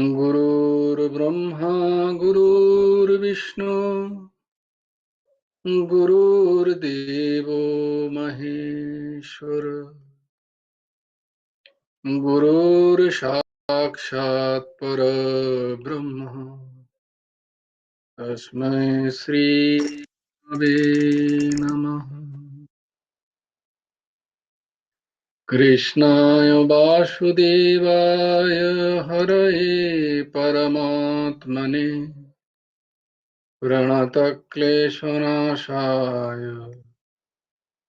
गुरुर्ब्रह्मा गुरुर्विष्णु गुरुर्देवो महेश्वर गुरुर्साक्षात् परब्रह्म तस्मै श्री गुरवे नमः। कृष्णाय वासुदेवाय हरये परमात्मने प्रणतक्लेशनाशाय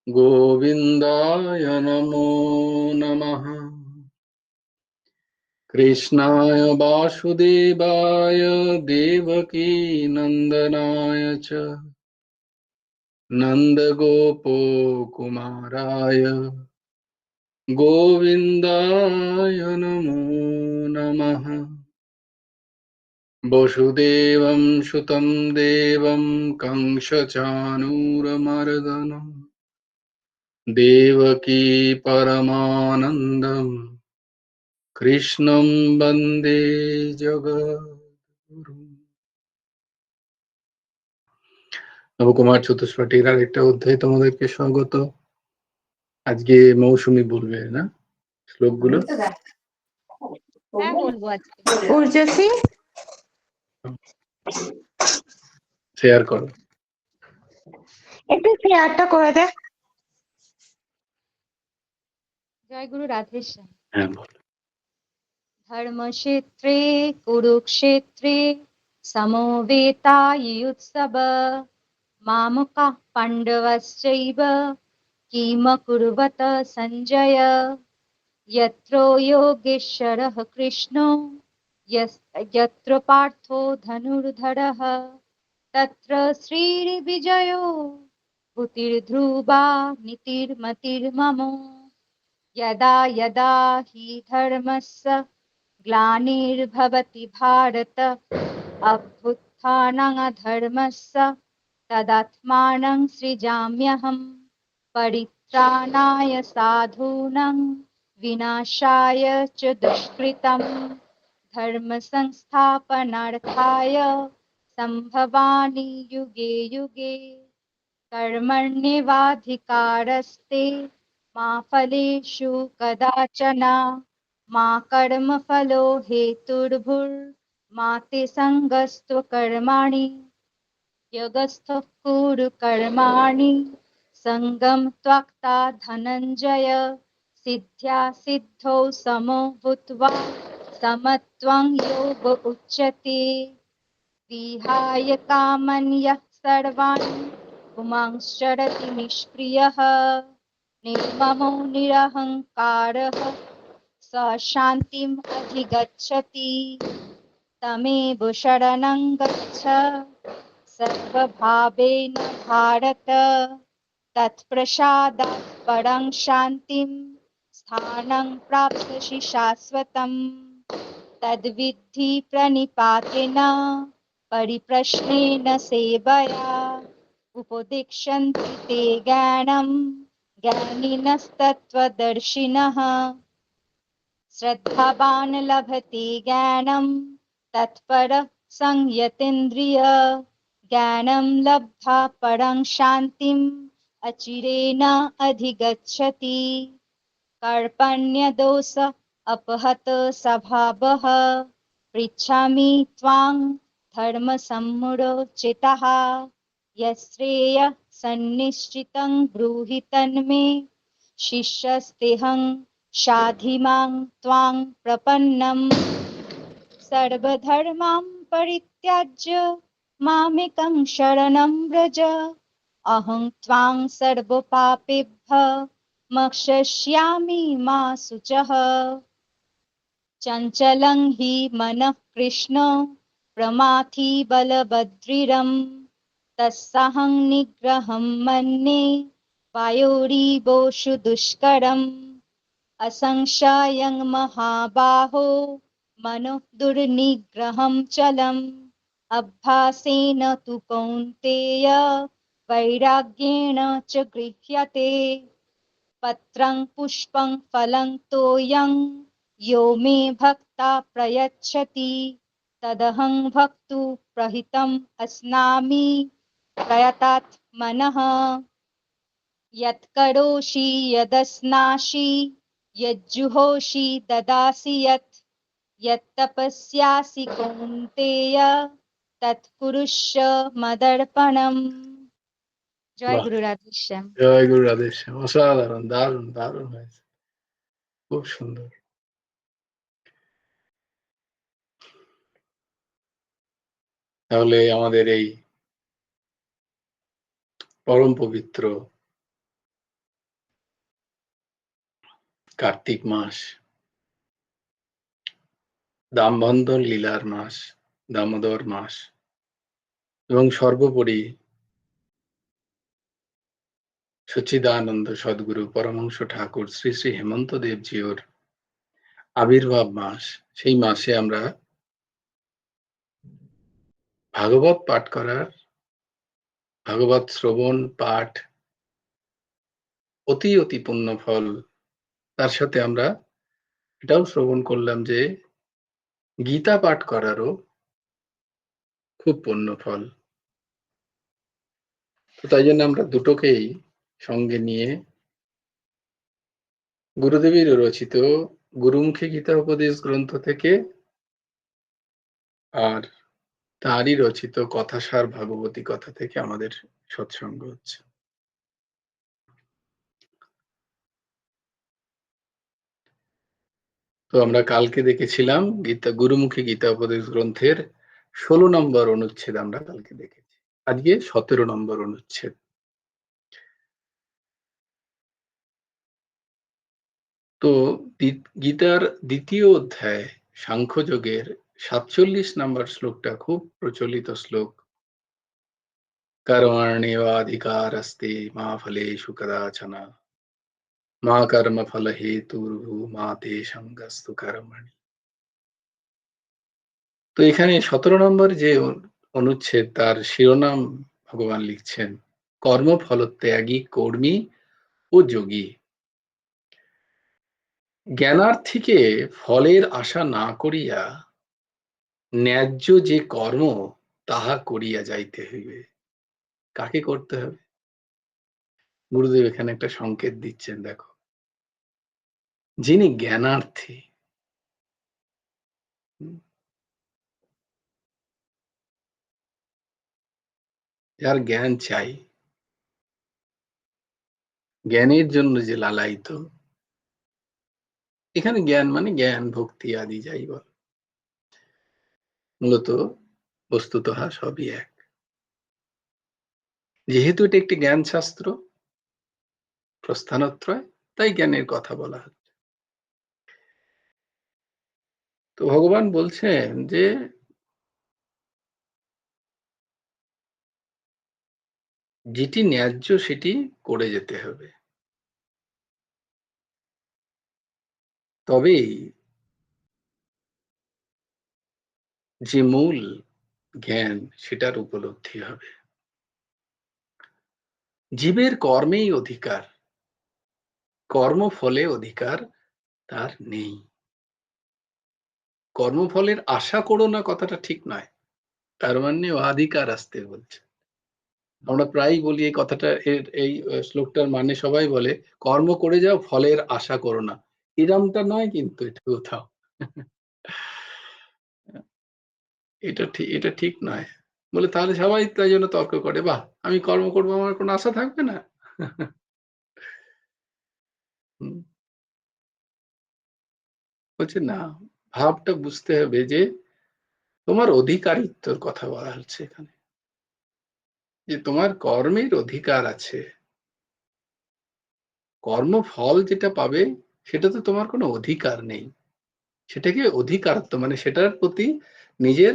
गोविन्दाय नमो नमः। कृष्णाय वासुदेवाय देवकी नन्दनाय च नन्दगोपकुमाराय गोविन्दाय नमो नमः। वसुदेवं सुतं देवं कंसचाणूरमर्दनम् देवकी परमानन्दम् कृष्णं वन्दे जगद्गुरुम्। নবকুমার চতুষ্পাঠীর আরেকটা অধ্যায় তোমাদেরকে স্বাগত। আজকে মৌসুমী বলবে না শ্লোকগুলো? হ্যাঁ বলবো আজকে। উর্জশী শেয়ার করো, একটু শেয়ারটা করে দে। জয় গুরু রাধেশ্যাম। হ্যাঁ বল। ধর্মক্ষেত্রে কুরুক্ষেত্রে সমবেতাयुत्सव मामकाः पाण्डवश्चैव किमकुर्वत सञ्जय यत्र योगेश्वरः कृष्णो यत्र पार्थो धनुर्धरः तत्र श्रीर्विजयो भूतिर्ध्रुवा नीतिर्मतिर्मम यदा यदा हि धर्मस्य ग्लानिर्भवति भारत अभ्युत्थानाधर्मस्य तदात्मानं सृजाम्यहं परित्राणाय साधूनां विनाशाय च दुष्कृतं धर्मसंस्थापनार्थाय सम्भवामि युगे युगे कर्मण्येवाधिकारस्ते मा फलेषु कदाचन मा कर्मफलो हेतुर्भुर्मा ते सङ्गस्तु कर्माणि यगस्थः कुरु कर्माणि सङ्गं त्वक्ता धनञ्जय सिद्ध्या सिद्धौ समो भूत्वा समत्वं योग उच्यते विहाय कामन् यः सर्वान् पुमांश्चरति निष्क्रियः निर्ममो निरहङ्कारः स शान्तिम् अधिगच्छति तमेव शरणं गच्छ सर्वभावेन भारत तत्प्रसादात् परं शान्तिं स्थानं प्राप्स्यसि शाश्वतम् तद्विद्धि प्रणिपातेन परिप्रश्नेन सेवया उपदिक्षन्ति ते ज्ञानं ज्ञानिनस्तत्त्वदर्शिनः श्रद्धावान् लभते ज्ञानं तत्परः संयतेन्द्रिय ज्ञानं लब्ध्वा परं शान्तिम् अचिरेण अधिगच्छति कार्पण्यदोष अपहत स्वभावः पृच्छामि त्वां धर्मसम्मुचितः यश्रेय सन्निश्चितं ब्रूहि तन्मे शिष्यस्तेऽहं शाधिमां त्वां प्रपन्नम् सर्वधर्मान् परित्याज्य मामेकं शरणं व्रज अहं त्वां सर्वपापेभ्यः मोक्षयिष्यामि मा शुचः चञ्चलं हि मनः कृष्ण प्रमाथि बलवदृढम् तस्साहं निग्रहं मन्ये वायोरिवोषु दुष्करम् असंशयं महाबाहो मनो दुर्निग्रहं चलम् अभ्यासेन तु कौन्तेय वैराग्येण च गृह्यते पत्रं पुष्पं फलं तोयं यो मे भक्ता प्रयच्छति तदहं भक्तु प्रहितम् अस्नामि प्रयतात् मनः यत्करोषि यदस्नासि यज्जुहोषि ददासि यत्तपस्यासि कौन्तेय तत्कुरुष्व मदर्पणम्। জয় বাহ, গুরু রাধেশ্যাম। জয় গুরু রাধেশ্যাম। অসাধারণ, দারুণ দারুণ হয়েছে, খুব সুন্দর। তাহলে আমাদের এই পরম পবিত্র কার্তিক মাস, দামবন্ধন লীলার মাস, দামোদর মাস, এবং সর্বোপরি সচ্চিদানন্দ সদ্গুরু পরমহংস ঠাকুর শ্রী শ্রী হেমন্ত দেবজিওর আবির্ভাব মাস। সেই মাসে আমরা ভাগবত পাঠ করার, ভাগবত শ্রবণ পাঠ অতি অতি পুণ্য ফল। তার সাথে আমরা এটাও শ্রবণ করলাম যে গীতা পাঠ করারও খুব পুণ্য ফল। তো তাই জন্য আমরা দুটোকেই সঙ্গে নিয়ে গুরুদেবের রচিত গুরুমুখী গীতা উপদেশ গ্রন্থ থেকে আর তারই রচিত কথাসার ভাগবতী কথা থেকে আমাদের সৎসঙ্গ হচ্ছে। তো আমরা কালকে দেখেছিলাম গীতা গুরুমুখী গীতা উপদেশ গ্রন্থের 16 নম্বর অনুচ্ছেদ আমরা কালকে দেখেছি। আজকে 17 নম্বর অনুচ্ছেদ। তো গীতার দ্বিতীয় অধ্যায় সাংখ্যযোগের 47 নম্বর শ্লোকটা খুব প্রচলিত শ্লোক। कर्मण्येवाधिकारस्ते मा फलेषु कदाचन मा कर्मफलहेतुर्भूर्मा ते सङ्गस्तु कर्मणि। তো এখানে 17 নম্বর যে অনুচ্ছেদ, তার শিরোনাম ভগবান লিখছেন কর্মফলত্যাগী কর্মী ও যোগী। জ্ঞানার্থীকে ফলের আশা না করিয়া ন্যায্য যে কর্ম তাহা করিয়া যাইতে হইবে। কাকে করতে হবে? গুরুদেব এখানে একটা সংকেত দিচ্ছেন, দেখো, যিনি জ্ঞানার্থী, যার জ্ঞান চাই, জ্ঞানের জন্য যে লালায়িত, এখানে জ্ঞান মানে জ্ঞান ভক্তি আদি যাই বল, মূলত বস্তুতঃ সবই এক। যেহেতু এটা একটি জ্ঞান শাস্ত্র, প্রস্থানত্রয়, তাই জ্ঞানের কথা বলা হচ্ছে। তো ভগবান বলছেন যে যেটি ন্যায্য সেটি করে যেতে হবে, তবেই যে মূল জ্ঞান সেটার উপলব্ধি হবে। জীবের কর্মেই অধিকার, কর্মফলে অধিকার তার নেই। কর্মফলের আশা করো না কথাটা ঠিক নয়, তার মানে অধিকার আসতে বলছে। আমরা প্রায়ই বলি এই কথাটা, এই শ্লোকটার মানে সবাই বলে কর্ম করে যাও, ফলের আশা করো না। এরমটা নয় কিন্তু এটা কোথাও, এটা ঠিক নয় বলে, তাহলে সবাই তাই জন্য তর্ক করে, বাহ আমি কর্ম করবো, আমার কোনো আশা থাকবে না। বলছে না, ভাবটা বুঝতে হবে যে তোমার অধিকারিত্বর কথা বলা হচ্ছে এখানে, যে তোমার কর্মের অধিকার আছে। কর্মফল যেটা পাবে সেটা তো তোমার কোনো অধিকার নেই, সেটাকে অধিকারত্ব মানে সেটার প্রতি নিজের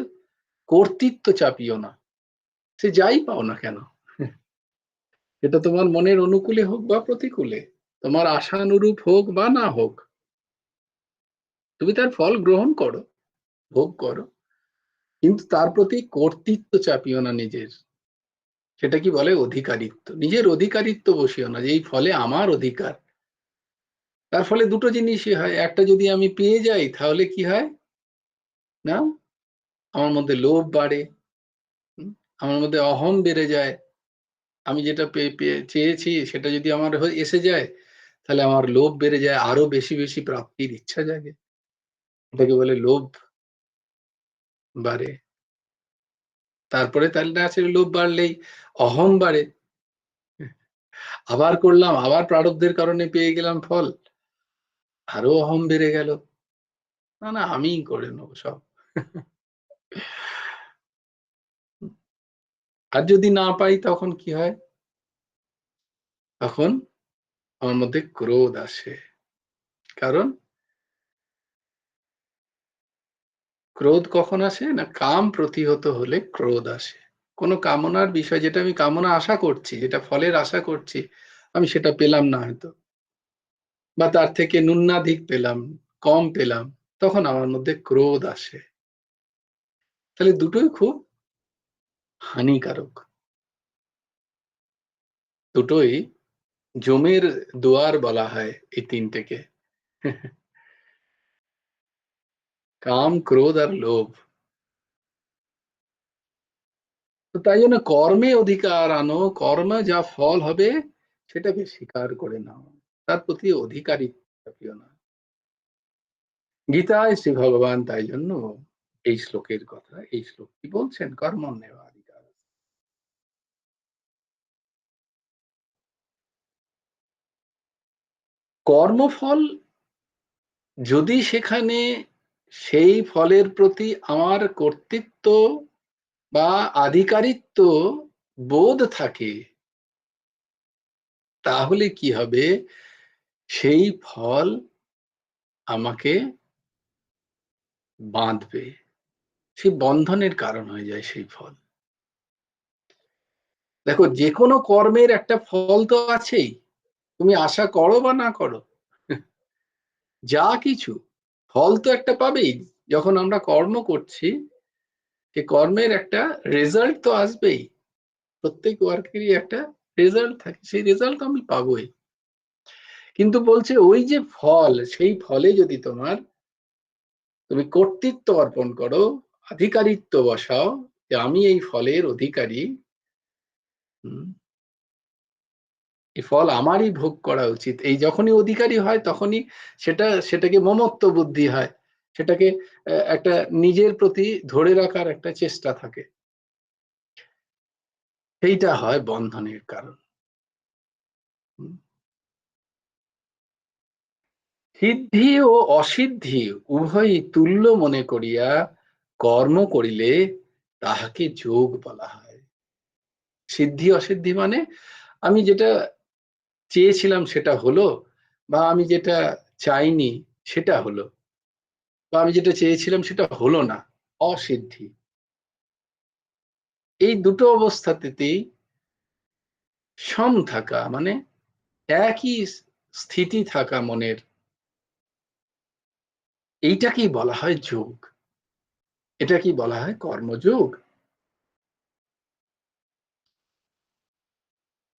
কর্তৃত্ব চাপিও না, সে যাই পাও না কেন, এটা তোমার মনের অনুকূলে হোক বা প্রতিকূলে, তোমার আশানুরূপ হোক বা না হোক, তুমি তার ফল গ্রহণ করো, ভোগ করো, কিন্তু তার প্রতি কর্তৃত্ব চাপিও না নিজের। সেটা কি বলে? অধিকারিত্ব। নিজের অধিকারিত্ব বসিও না যে এই ফলে আমার অধিকার, তার ফলে দুটো জিনিসই হয়, একটা যদি আমি পেয়ে যাই তাহলে কি হয় না, আমার মধ্যে লোভ বাড়ে, আমার মধ্যে অহং বেড়ে যায়। আমি যেটা চেয়েছি সেটা যদি আমার এসে যায় তাহলে আমার লোভ বেড়ে যায়, আরো বেশি বেশি প্রাপ্তির ইচ্ছা জাগে, এটাকে বলে লোভ বাড়ে। তারপরে তাহলে না আসলে লোভ বাড়লেই অহং বাড়ে, আবার করলাম, আবার প্রারব্ধের কারণে পেয়ে গেলাম ফল, আরো অহং বেড়ে গেল, না না আমিই করে নেবো সব। আর যদি না পাই তখন কি হয়, তখন আমার মধ্যে ক্রোধ আসে। কারণ ক্রোধ কখন আসে না, কাম প্রতিহত হলে ক্রোধ আসে। কোনো কামনার বিষয়, যেটা আমি কামনা আশা করছি, যেটা ফলের আশা করছি, আমি সেটা পেলাম না হয়তো, বা তার থেকে ন্যূনাধিক পেলাম, কম পেলাম, তখন আমার মধ্যে ক্রোধ আসে। তাহলে দুটোই খুব হানিকারক, দুটোই জমের দুয়ার বলা হয় এই তিনটেকে, কাম, ক্রোধ আর লোভ। তো তাই জন্য কর্মে অধিকার আনো, কর্মে যা ফল হবে সেটাকে স্বীকার করে নাও, তার প্রতি অধিকারী থাকিও না। গীতায় শ্রী ভগবান তাই জন্য এই শ্লোকের কথা, এই শ্লোক কি বলছেন, কর্মণ্যেব অধিকার। কর্মফল যদি সেখানে সেই ফলের প্রতি আমার কর্তৃত্ব বা আধিকারিত্ব বোধ থাকে, তাহলে কি হবে, সেই ফল আমাকে বাঁধবে, সেই বন্ধনের কারণ হয়ে যায় সেই ফল। দেখো, যে কোনো কর্মের একটা ফল তো আছেই, তুমি আশা করো বা না করো, যা কিছু ফল তো একটা পাবেই। যখন আমরা কর্ম করছি, সে কর্মের একটা রেজাল্ট তো আসবেই, প্রত্যেক ওয়ার্কেরই একটা রেজাল্ট থাকে, সেই রেজাল্ট আমি পাবোই। কিন্তু বলছে ওই যে ফল, সেই ফলে যদি তুমি কর্তৃত্ব অর্পণ করো, আধিকারিত্ব বসাও, যে আমি এই ফলের অধিকারী, এই ফল আমারই ভোগ করা উচিত, এই যখনই অধিকারী হয় তখনই সেটাকে মমত্ব বুদ্ধি হয়, সেটাকে একটা নিজের প্রতি ধরে রাখার একটা চেষ্টা থাকে, সেইটা হয় বন্ধনের কারণ। সিদ্ধি ও অসিদ্ধি উভয়ই তুল্য মনে করিয়া কর্ম করিলে তাহাকে যোগ বলা হয়। সিদ্ধি অসিদ্ধি মানে আমি যেটা চেয়েছিলাম সেটা হলো, বা আমি যেটা চাইনি সেটা হলো, বা আমি যেটা চেয়েছিলাম সেটা হলো না, অসিদ্ধি। এই দুটো অবস্থাতেই সম থাকা, মানে একই স্থিতি থাকা মনের, এইটাকেই বলা হয় যোগ, এটাকেই বলা হয় কর্মযোগ।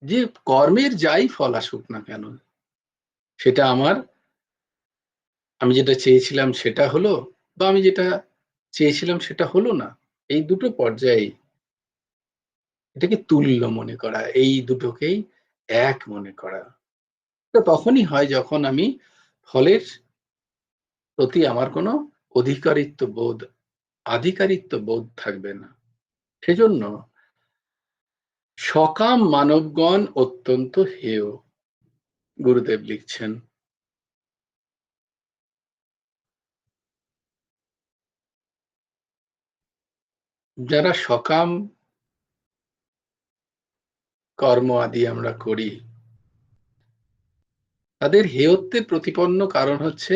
যে কর্মের যাই ফল আসুক না কেন, সেটা আমি যেটা চেয়েছিলাম সেটা হলো, বা আমি যেটা চেয়েছিলাম সেটা হলো না, এই দুটো পর্যায়ে এটাকে তুল্য মনে করা, এই দুটোকেই এক মনে করা। তো তখনই হয় যখন আমি ফলের প্রতি আমার কোনো আধিকারিত্ব বোধ থাকবে না। সেজন্য সকাম মানবগণ অত্যন্ত হেয়, গুরুদেব লিখছেন। যারা সকাম কর্ম আদি আমরা করি, তাদের হেয়ত্বের প্রতিপন্ন কারণ হচ্ছে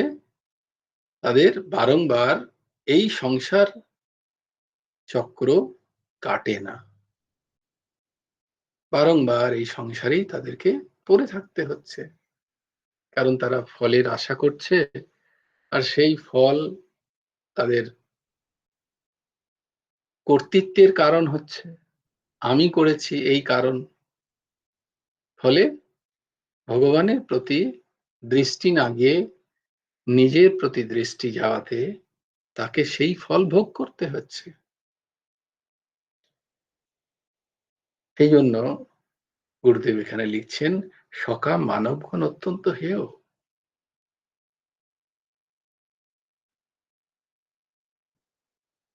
তাদের বারংবার এই সংসার চক্র কাটে না, বারংবার এই সংসারেই তাদেরকে পড়ে থাকতে হচ্ছে, কারণ তারা ফলের আশা করছে, আর সেই ফল তাদের কর্তৃত্বের কারণ হচ্ছে আমি করেছি এই কারণ। ফলে ভগবানের প্রতি দৃষ্টি না গিয়ে নিজের প্রতি দৃষ্টি যাওয়াতে তাকে সেই ফল ভোগ করতে হচ্ছে। সেই জন্য গুরুদেব এখানে লিখছেন, সকাম মানবগণ অত্যন্ত হেয়।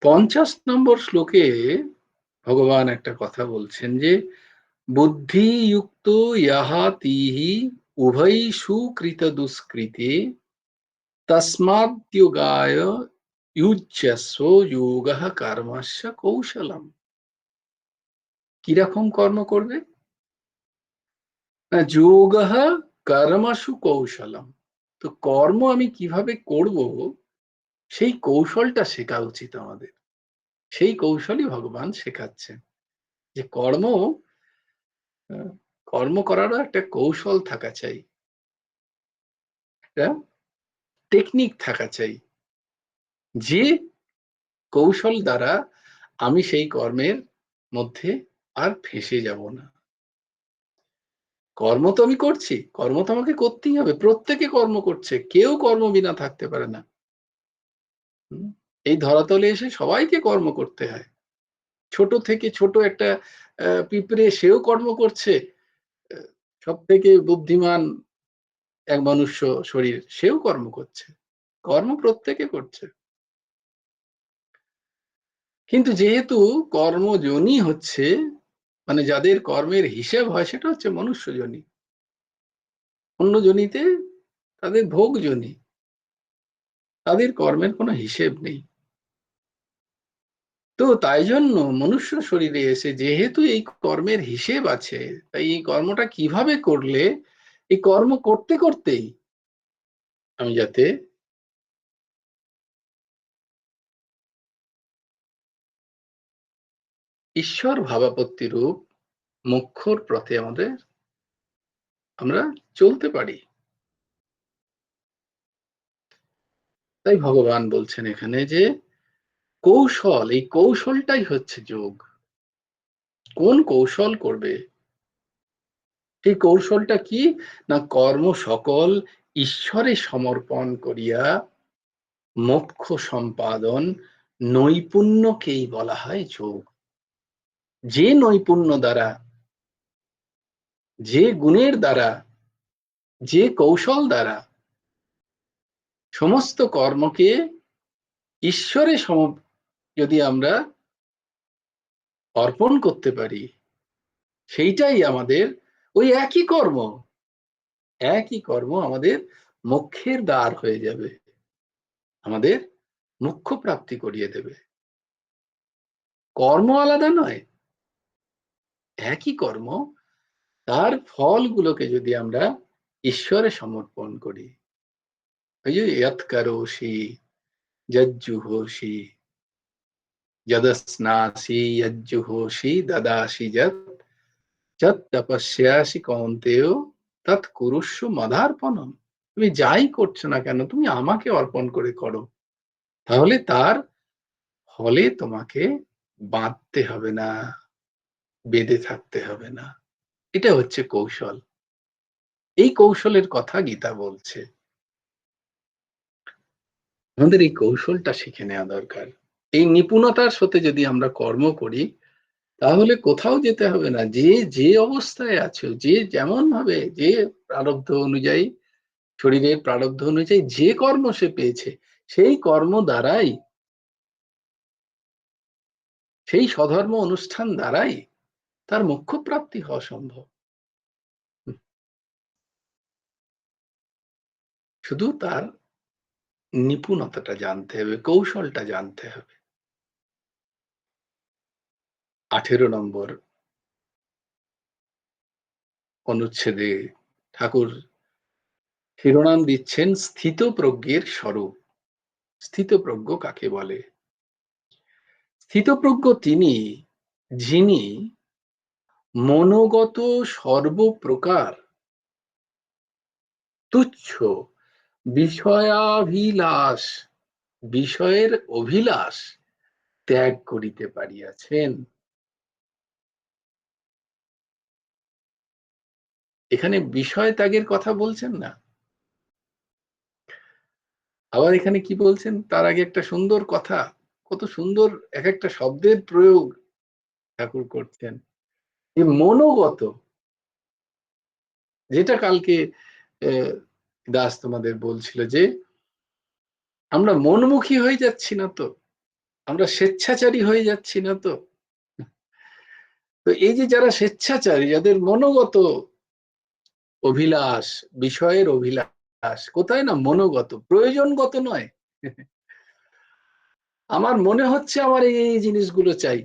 50 নম্বর শ্লোকে ভগবান একটা কথা বলছেন যে, বুদ্ধিযুক্ত ইয়াহা তিহি উভয়ষু কৃত দুষ্কৃতে তস্মাদ্যোগায় যুজ্যস্ব যোগঃ কর্মস্য কৌশলম। কিরকম কর্ম করবে? না, যোগঃ কর্মসু কৌশলম। তো কর্ম আমি কিভাবে করব সেই কৌশলটা শেখা উচিত আমাদের। সেই কৌশলই ভগবান শেখাচ্ছেন যে কর্ম করারও একটা কৌশল থাকা চাই, একটা টেকনিক থাকা চাই, যে কৌশল দ্বারা আমি সেই কর্মের মধ্যে আর ফেঁসে যাব না। কর্ম তো আমি করছি, কর্ম তো আমাকে করতেই হবে। প্রত্যেকে কর্ম করছে, কেউ কর্ম বিনা থাকতে পারে না। এই ধরাতলে এসে সবাইকে কর্ম করতে হয়। ছোট থেকে ছোট একটা পিঁপড়ে, সেও কর্ম করছে। সব থেকে বুদ্ধিমান এক মনুষ্য শরীর, সেও কর্ম করছে। কর্ম প্রত্যেকে করছে। কিন্তু যেহেতু কর্মজনই হচ্ছে, মানে যাদের কর্মের হিসেব হয়, সেটা হচ্ছে মনুষ্যজনী। অন্য জনিতে তাদের ভোগজনী, তাদের কর্মের কোনো হিসেব নেই। তো তাই জন্য মনুষ্য শরীরে এসে যেহেতু এই কর্মের হিসেব আছে, তাই এই কর্মটা কিভাবে করলে এই কর্ম করতে করতেই আমি যাতে ঈশ্বর ভাবাপত্তি রূপ মোক্ষর পথে আমরা চলতে পারি। তাই ভগবান বলছেন এখানে যে কৌশল, এই কৌশলটাই হচ্ছে যোগ। কোন কৌশল করবে? এই কৌশলটা কি? না, কর্ম সকল ঈশ্বরে সমর্পণ করিয়া মোক্ষ সম্পাদন নৈপুণ্যকেই বলা হয় যোগ। যে নৈপুণ্য দ্বারা, যে গুণের দ্বারা, যে কৌশল দ্বারা সমস্ত কর্মকে ঈশ্বরে যদি আমরা অর্পণ করতে পারি, সেইটাই আমাদের, ওই একই কর্ম আমাদের মোক্ষের দ্বার হয়ে যাবে, আমাদের মোক্ষ প্রাপ্তি করিয়ে দেবে। কর্ম আলাদা নয়, একই কর্ম, তার ফলগুলোকে যদি আমরা ঈশ্বরে সমর্পণ করি, ওই যে যৎ করোষি যজ্জুহোষি যদস্নাসি যজ্জুহোষি দদাসি যৎ যৎ তপস্যাসি কৌন্তেয় তৎ কুরুষ্ব মদার্পণম। তুমি যাই করছো না কেন, তুমি আমাকে অর্পণ করে করো, তাহলে তার ফলে তোমাকে বাঁধতে হবে না, বেঁধে থাকতে হবে না। এটা হচ্ছে কৌশল। এই কৌশলের কথা গীতা বলছে। আমাদের এই কৌশলটা শিখে নেওয়া দরকার। এই নিপুণতার সাথে যদি আমরা কর্ম করি, তাহলে কোথাও যেতে হবে না। যে যে অবস্থায় আছো, যে যেমন ভাবে, যে প্রারব্ধ অনুযায়ী, শরীরের প্রারব্ধ অনুযায়ী যে কর্ম সে পেয়েছে, সেই কর্ম দ্বারাই, সেই স্বধর্ম অনুষ্ঠান দ্বারাই তার মোক্ষ প্রাপ্তি হওয়া সম্ভব। শুধু তার নিপুণতাটা জানতে হবে, কৌশলটা জানতে হবে। 18 নম্বর অনুচ্ছেদে ঠাকুর শিরোনাম দিচ্ছেন স্থিতপ্রজ্ঞের স্বরূপ। স্থিতপ্রজ্ঞ কাকে বলে? স্থিতপ্রজ্ঞ তিনি, যিনি মনোগত সর্বপ্রকার তুচ্ছ বিষয়াভিলাষ, বিষয়ের অভিলাষ ত্যাগ করিতে পারিয়াছেন। এখানে বিষয় ত্যাগের কথা বলছেন না, আবার এখানে কি বলছেন তার আগে একটা সুন্দর কথা, কত সুন্দর এক একটা শব্দের প্রয়োগ ঠাকুর করছেন। এই মনোগত, যেটা কালকে দাস তোমাদের বলছিল যে আমরা মনমুখী হয়ে যাচ্ছি না তো, আমরা স্বেচ্ছাচারী হয়ে যাচ্ছি না তো। তো এই যে যারা স্বেচ্ছাচারী, যাদের মনোগত অভিলাষ, বিষয়ের অভিলাষ কোথায় না মনোগত, প্রয়োজনগত নয়। আমার মনে হচ্ছে আমার এই জিনিসগুলো চাই।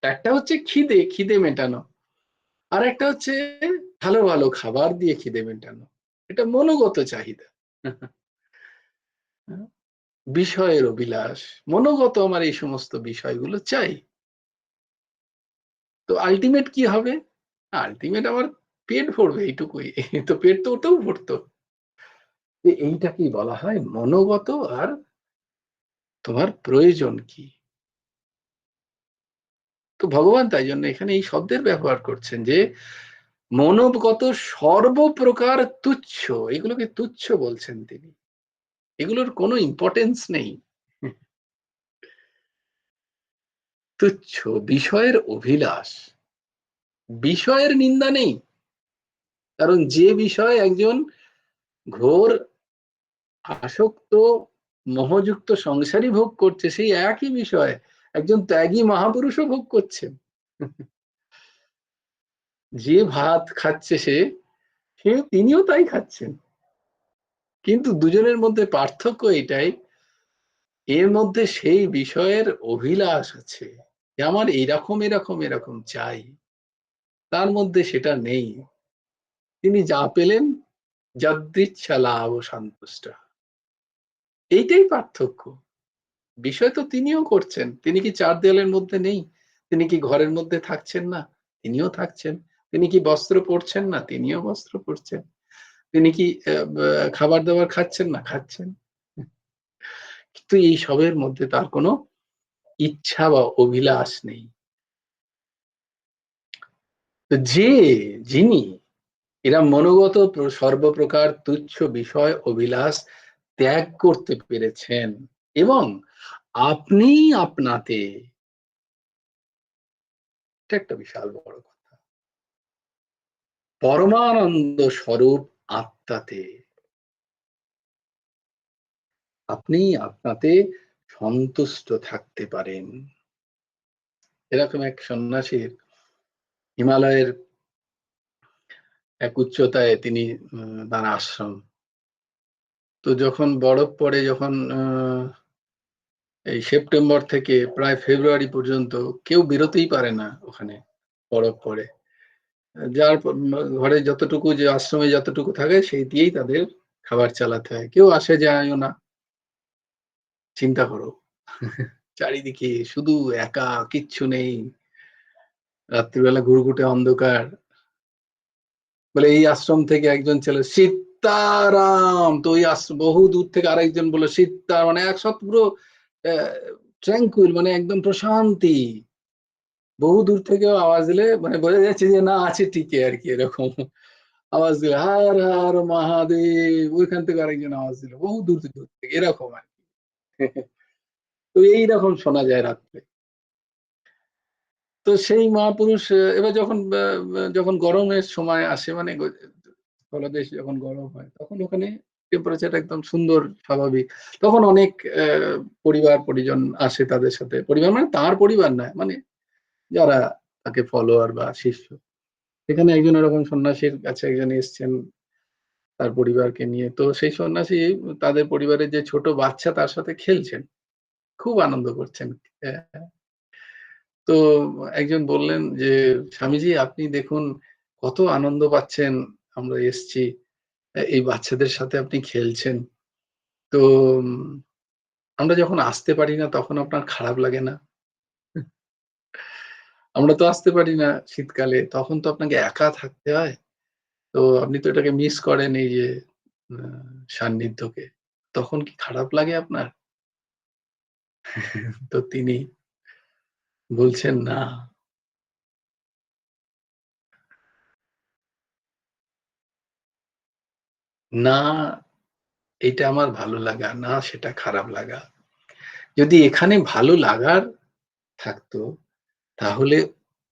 একটা হচ্ছে খিদে, খিদে মেটানো, আর একটা হচ্ছে ভালো ভালো খাবার দিয়ে খিদে মেটানো। এটা মনোগত চাহিদা। বিষয়ের অভিলাষ, মনোগত আমার এই সমস্ত বিষয়গুলো চাই। তো আলটিমেট কি হবে? আলটিমেট আমার পেট ভরবে, এইটুকুই। তো পেট তো ওটাও ভরতো। এইটাকেই বলা হয় মনোগত আর তোমার প্রয়োজন কি। তো ভগবান তাই জন্য এখানে এই শব্দের ব্যবহার করছেন যে মনোগত সর্বপ্রকার তুচ্ছ, এগুলোকে তুচ্ছ বলছেন তিনি, এগুলোর কোনো ইম্পর্টেন্স নেই। তুচ্ছ বিষয়ের অভিলাষ, বিষয়ের নিন্দা নেই, কারণ যে বিষয় একজন ঘোর আসক্ত মোহযুক্ত সংসারী ভোগ করছে, সেই একই বিষয় একজন ত্যাগী মহাপুরুষও ভোগ করছেন। যে ভাত খাচ্ছে সে তিনিও তাই খাচ্ছেন, কিন্তু দুজনের মধ্যে পার্থক্য এটাই, এর মধ্যে সেই বিষয়ের অভিলাষ আছে, আমার এরকম এরকম এরকম চাই, তার মধ্যে সেটা নেই। তিনি যা পেলেন যদৃচ্ছা লাভ সন্তুষ্ট, এইটাই পার্থক্য। বিষয় তো তিনিও করছেন, তিনি কি চার দেয়ালের মধ্যে নেই? তিনি কি ঘরের মধ্যে থাকছেন না? তিনিও থাকছেন। তিনি কি বস্ত্র পরছেন না? তিনিও বস্ত্র পরছেন। তিনি কি খাবার দাবার খাচ্ছেন না? খাচ্ছেন। কিন্তু এই সবের মধ্যে তার কোনো ইচ্ছা বা অভিলাষ নেই। যে যিনি এরা মনোগত সর্বপ্রকার তুচ্ছ বিষয় অভিলাষ ত্যাগ করতে পেরেছেন এবং আপনি আপনাতে, এটা একটা বিশাল বড় কথা, পরমানন্দ স্বরূপ আত্মাতে আপনি আপনাতে সন্তুষ্ট থাকতে পারেন। এরকম এক সন্ন্যাসীর হিমালয়ের এক উচ্চতায় তিনি তার আশ্রম। তো যখন বরফ পড়ে, যখন এই সেপ্টেম্বর থেকে প্রায় ফেব্রুয়ারি পর্যন্ত কেউ বেরোতেই পারে না, ওখানে বরফ পড়ে, যার ঘরে যতটুকু, যে আশ্রমে যতটুকু থাকে সেই দিয়েই তাদের খাবার চালাতে হয়, কেউ আসে যায়ও না। চিন্তা করো, চারিদিকে শুধু একা, কিচ্ছু নেই, রাত্রিবেলা ঘুরঘুটে অন্ধকার। বলে এই আশ্রম থেকে একজন ছেলে সীতারাম, তো ওই আশ্রম বহু দূর থেকে আরেকজন বললো সীতা, মানে একসাথে পুরো ট্র্যাঙ্কুইল, মানে একদম প্রশান্তি। বহু দূর থেকেও আওয়াজ দিলে মানে বোঝা যাচ্ছে যে না আছে টিকে আর কি, এরকম আওয়াজ দিলে হর হর মহাদেব, ওইখান থেকে আরেকজন আওয়াজ দিল বহু দূর দূর থেকে, এরকম আর কি। তো এইরকম শোনা যায় রাত্রে। তো সেই মহাপুরুষ এবার যখন যখন গরমের সময় আসে, মানে স্থলদেশ যখন গরম হয়, তখন ওখানে টেম্পারেচার একদম সুন্দর স্বাভাবিক, তখন অনেক পরিবার পরিজন আসে তাদের সাথে, পরিবার মানে তার পরিবার না, মানে যারা তাকে ফলোয়ার বা শিষ্য। সেখানে একজন এরকম সন্ন্যাসীর কাছে একজন এসছেন তার পরিবারকে নিয়ে। তো সেই সন্ন্যাসী তাদের পরিবারের যে ছোট বাচ্চা তার সাথে খেলছেন, খুব আনন্দ করছেন। তো একজন বললেন যে স্বামীজি আপনি দেখুন কত আনন্দ পাচ্ছেন, আমরা এসছি, এই বাচ্চাদের সাথে আপনি খেলছেন, তো আমরা যখন আসতে পারি না তখন আপনার খারাপ লাগে না? আমরা তো আসতে পারি না শীতকালে, তখন তো আপনাকে একা থাকতে হয়, তো আপনি তো এটাকে মিস করেন, এই যে সান্নিধ্যকে, তখন কি খারাপ লাগে আপনার? তো তিনি বলছেন না, না এটা আমার ভালো লাগা না, সেটা খারাপ লাগা। যদি এখানে ভালো লাগার থাকতো তাহলে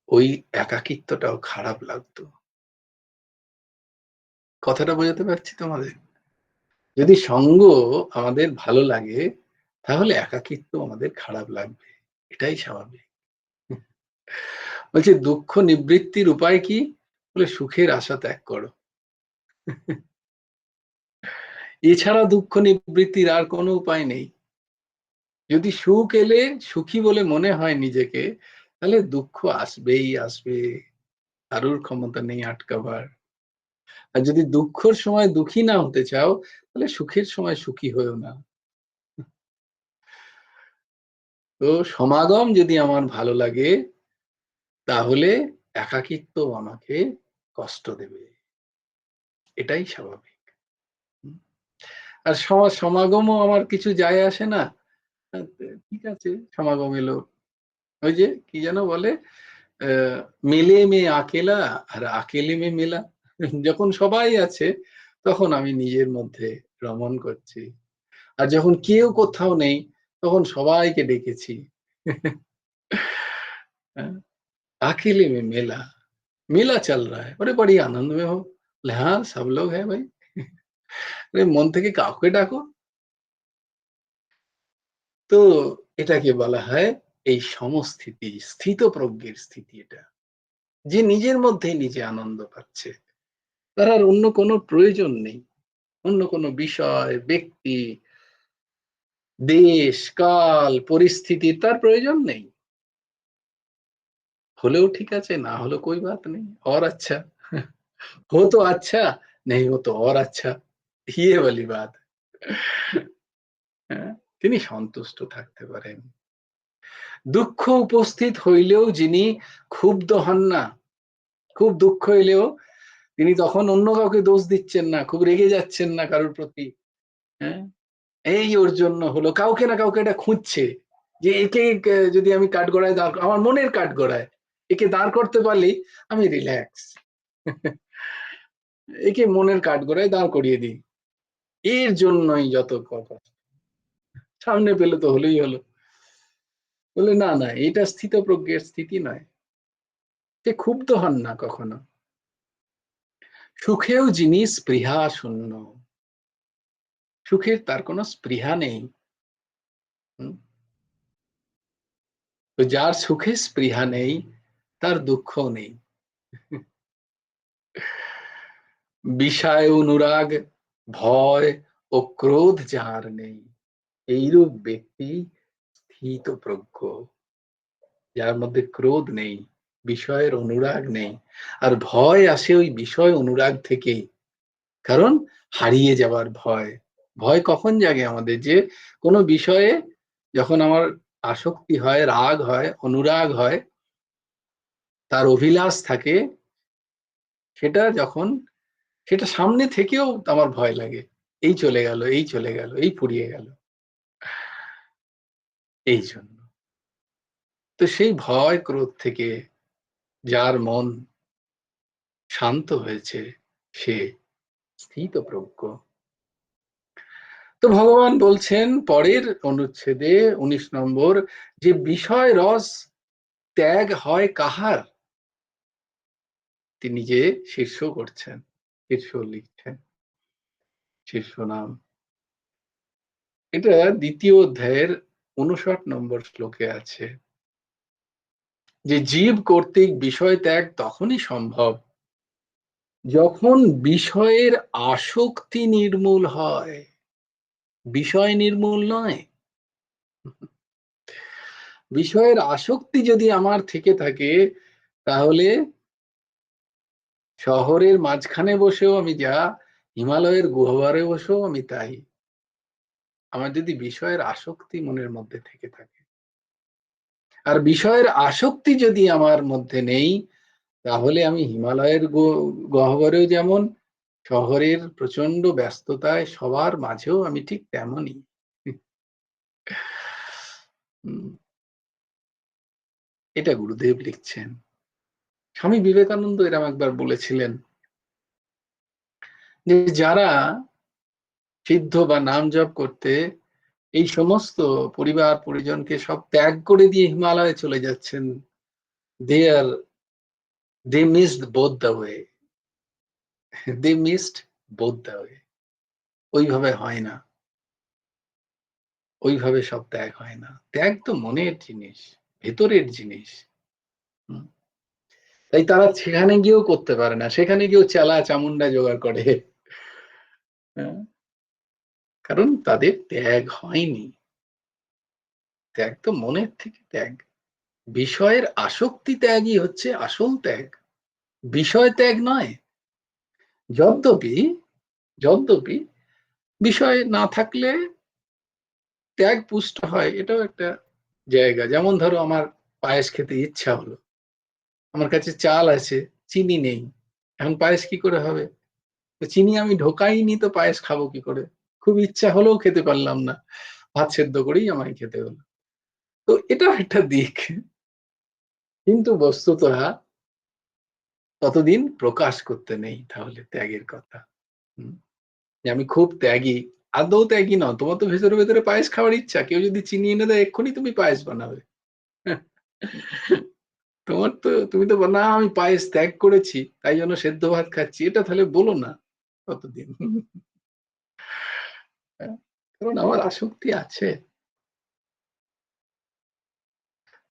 ওই একাকিত্বটাও খারাপ লাগতো। কথাটা বোঝাতে পারছি তোমাদের? যদি সঙ্গ আমাদের ভালো লাগে তাহলে একাকিত্ব আমাদের খারাপ লাগবে, এটাই স্বাভাবিক। বলছে দুঃখ নিবৃত্তির উপায় কি? বলে সুখের আশা ত্যাগ করো। এছাড়া দুঃখ নিবৃত্তির আর কোনো উপায় নেই। যদি সুখ এলে সুখী বলে মনে হয় নিজেকে, তাহলে দুঃখ আসবেই আসবে, কারোর ক্ষমতা নেই আটকাবার। আর যদি দুঃখের সময় দুঃখী না হতে চাও, তাহলে সুখের সময় সুখী হয়েও না। তো সমাগম যদি আমার ভালো লাগে তাহলে একাকিত্ব আমাকে কষ্ট দেবে, এটাই স্বাভাবিক। আর সমাগমও আমার কিছু যায় আসে না। ঠিক আছে, সমাগম এলো, ওই যে কি যেন বলে, মেলে মে আকেলা আর আকেলে মে মেলা। যখন সবাই আছে তখন আমি নিজের মধ্যে রমণ করছি, আর যখন কেউ কোথাও নেই তখন সবাইকে ডেকেছি। अकेले में मेला मेला चल रहा है, बड़े बड़ी आनंद में हो। बोले, हाँ सब लोग है भाई। अरे মন থেকে কাউকে ডাকো। তো এটাকে বলা হয় এই সমস্থিতি, স্থিতপ্রজ্ঞের স্থিতি। এটা যে নিজের মধ্যেই নিজে আনন্দ পাচ্ছে, তার আর অন্য কোনো প্রয়োজন নেই, অন্য কোনো বিষয়, ব্যক্তি, দেশ, কাল, পরিস্থিতি তার প্রয়োজন নেই। হলেও ঠিক আছে, না হলেও कोई बात नहीं, और अच्छा। हो तो अच्छा, नहीं हो तो और अच्छा, ये वाली बात। হ্যাঁ, তিনি সন্তুষ্ট থাকতে পারেন। দুঃখ উপস্থিত হইলেও যিনি ক্ষুব্ধ হন না, খুব দুঃখ এলেও তিনি তখন অন্য কাউকে দোষ দিচ্ছেন না, খুব রেগে যাচ্ছেন না কারোর প্রতি। হ্যাঁ, এই ওর জন্য হলো, কাউকে না কাউকে এটা খুঁজছে যে একে যদি আমি কাঠগড়ায় দাঁড়, আমার মনের কাঠগড়ায় একে দাঁড় করতে পারলি আমি রিল্যাক্স। একে মনের কাঠগড়ায় দাঁড় করিয়ে দিই, এর জন্যই যত কথা। সামনে পেলে তো হলেই হলো। বলে না না, এটা স্থিতপ্রজ্ঞের স্থিতি নয়। সে ক্ষুব্ধ হন না কখনো। সুখেও যিনি স্পৃহা শূন্য, সুখের তার কোনো স্পৃহা নেই। তো যার সুখে স্পৃহা নেই তার দুঃখ নেই। বিষয় অনুরাগ, ভয় ও ক্রোধ যার নেই, এইরূপ ব্যক্তি স্থিতপ্রজ্ঞ। যার মধ্যে ক্রোধ নেই, বিষয়ের অনুরাগ নেই, আর ভয় আসে ওই বিষয় অনুরাগ থেকেই। কারণ হারিয়ে যাবার ভয়। ভয় কখন জাগে আমাদের? যে কোনো বিষয়ে যখন আমার আসক্তি হয়, রাগ হয়, অনুরাগ হয়, তার অভিলাষ থাকে, সেটা যখন সেটা সামনে থেকেও আমার ভয় লাগে, এই চলে গেল, এই চলে গেল, এই ফুরিয়ে গেল। এই জন্য তো সেই ভয় ক্রোধ থেকে যার মন শান্ত হয়েছে সে স্থিতপ্রজ্ঞ। তো ভগবান বলছেন পরের অনুচ্ছেদে 19 নম্বর, যে বিষয় রস ত্যাগ হয় কাহার, তিনি যে শীর্ষ করছেন, শীর্ষ লিখছেন, শীর্ষ নাম। এটা দ্বিতীয় অধ্যায়ের 59 নম্বর শ্লোকে আছে যে জীব কর্তৃক বিষয় ত্যাগ তখনই সম্ভব যখন বিষয়ের আসক্তি নির্মূল হয়, বিষয় নির্মূল নয়। বিষয়ের আসক্তি যদি আমার থেকে থাকে তাহলে শহরের মাঝখানে বসেও আমি যা, হিমালয়ের গুহাবারে বসেও আমি তাই। আমার যদি বিষয়ের আসক্তি মনের মধ্যে থেকে থাকে, আর বিষয়ের আসক্তি যদি আমার মধ্যে নেই, তাহলে আমি হিমালয়ের গহ্বরেও যেমন, শহরের প্রচন্ড ব্যস্ততায় সবার মাঝেও আমি ঠিক তেমনই। এটা গুরুদেব লিখছেন। স্বামী বিবেকানন্দ এরকম একবার বলেছিলেন যে যারা সিদ্ধ বা নাম জপ করতে এই সমস্ত পরিবার পরিজনকে সব ত্যাগ করে দিয়ে হিমালয়ে চলে যাচ্ছেন। They missed both the way, they missed both the way. ওইভাবে হয় না, ওইভাবে সব ত্যাগ হয় না। ত্যাগ তো মনের জিনিস, ভেতরের জিনিস। তাই তারা সেখানে গিয়েও করতে পারে না, সেখানে গিয়েও চেলা চামুন্ডা জোগাড় করে। হ্যাঁ, কারণ তাদের ত্যাগ হয়নি। ত্যাগ তো মনের থেকে ত্যাগ। বিষয়ের আসক্তি ত্যাগই হচ্ছে আসল ত্যাগ, বিষয় ত্যাগ নয়। যদ্যপি যদ্যপি বিষয় না থাকলে ত্যাগ পুষ্ট হয়, এটাও একটা জায়গা। যেমন ধরো আমার পায়েস খেতে ইচ্ছা হলো, আমার কাছে চাল আছে, চিনি নেই, এখন পায়েস কি করে হবে? তো চিনি আমি ঢোকাইনি, তো পায়েস খাবো কি করে? খুব ইচ্ছা হলেও খেতে পারলাম না, ভাত সেদ্ধ করেই আমায় খেতে হলো। তো এটা একটা দিক, কিন্তু বস্তুতঃ ততদিন প্রকাশ করতে নেই তাহলে ত্যাগের কথা। যে আমি খুব ত্যাগী, আদৌ ত্যাগী নও। তোমার তো ভেতরে ভেতরে পায়েস খাওয়ার ইচ্ছা, কেউ যদি চিনি এনে দেয় এক্ষুনি তুমি পায়েস বানাবে। তোমার তো, তুমি তো না আমি পায়েস ত্যাগ করেছি তাই জন্য সেদ্ধ ভাত খাচ্ছি, এটা তাহলে বলো না কতদিন। কারণ আমার আসক্তি আছে।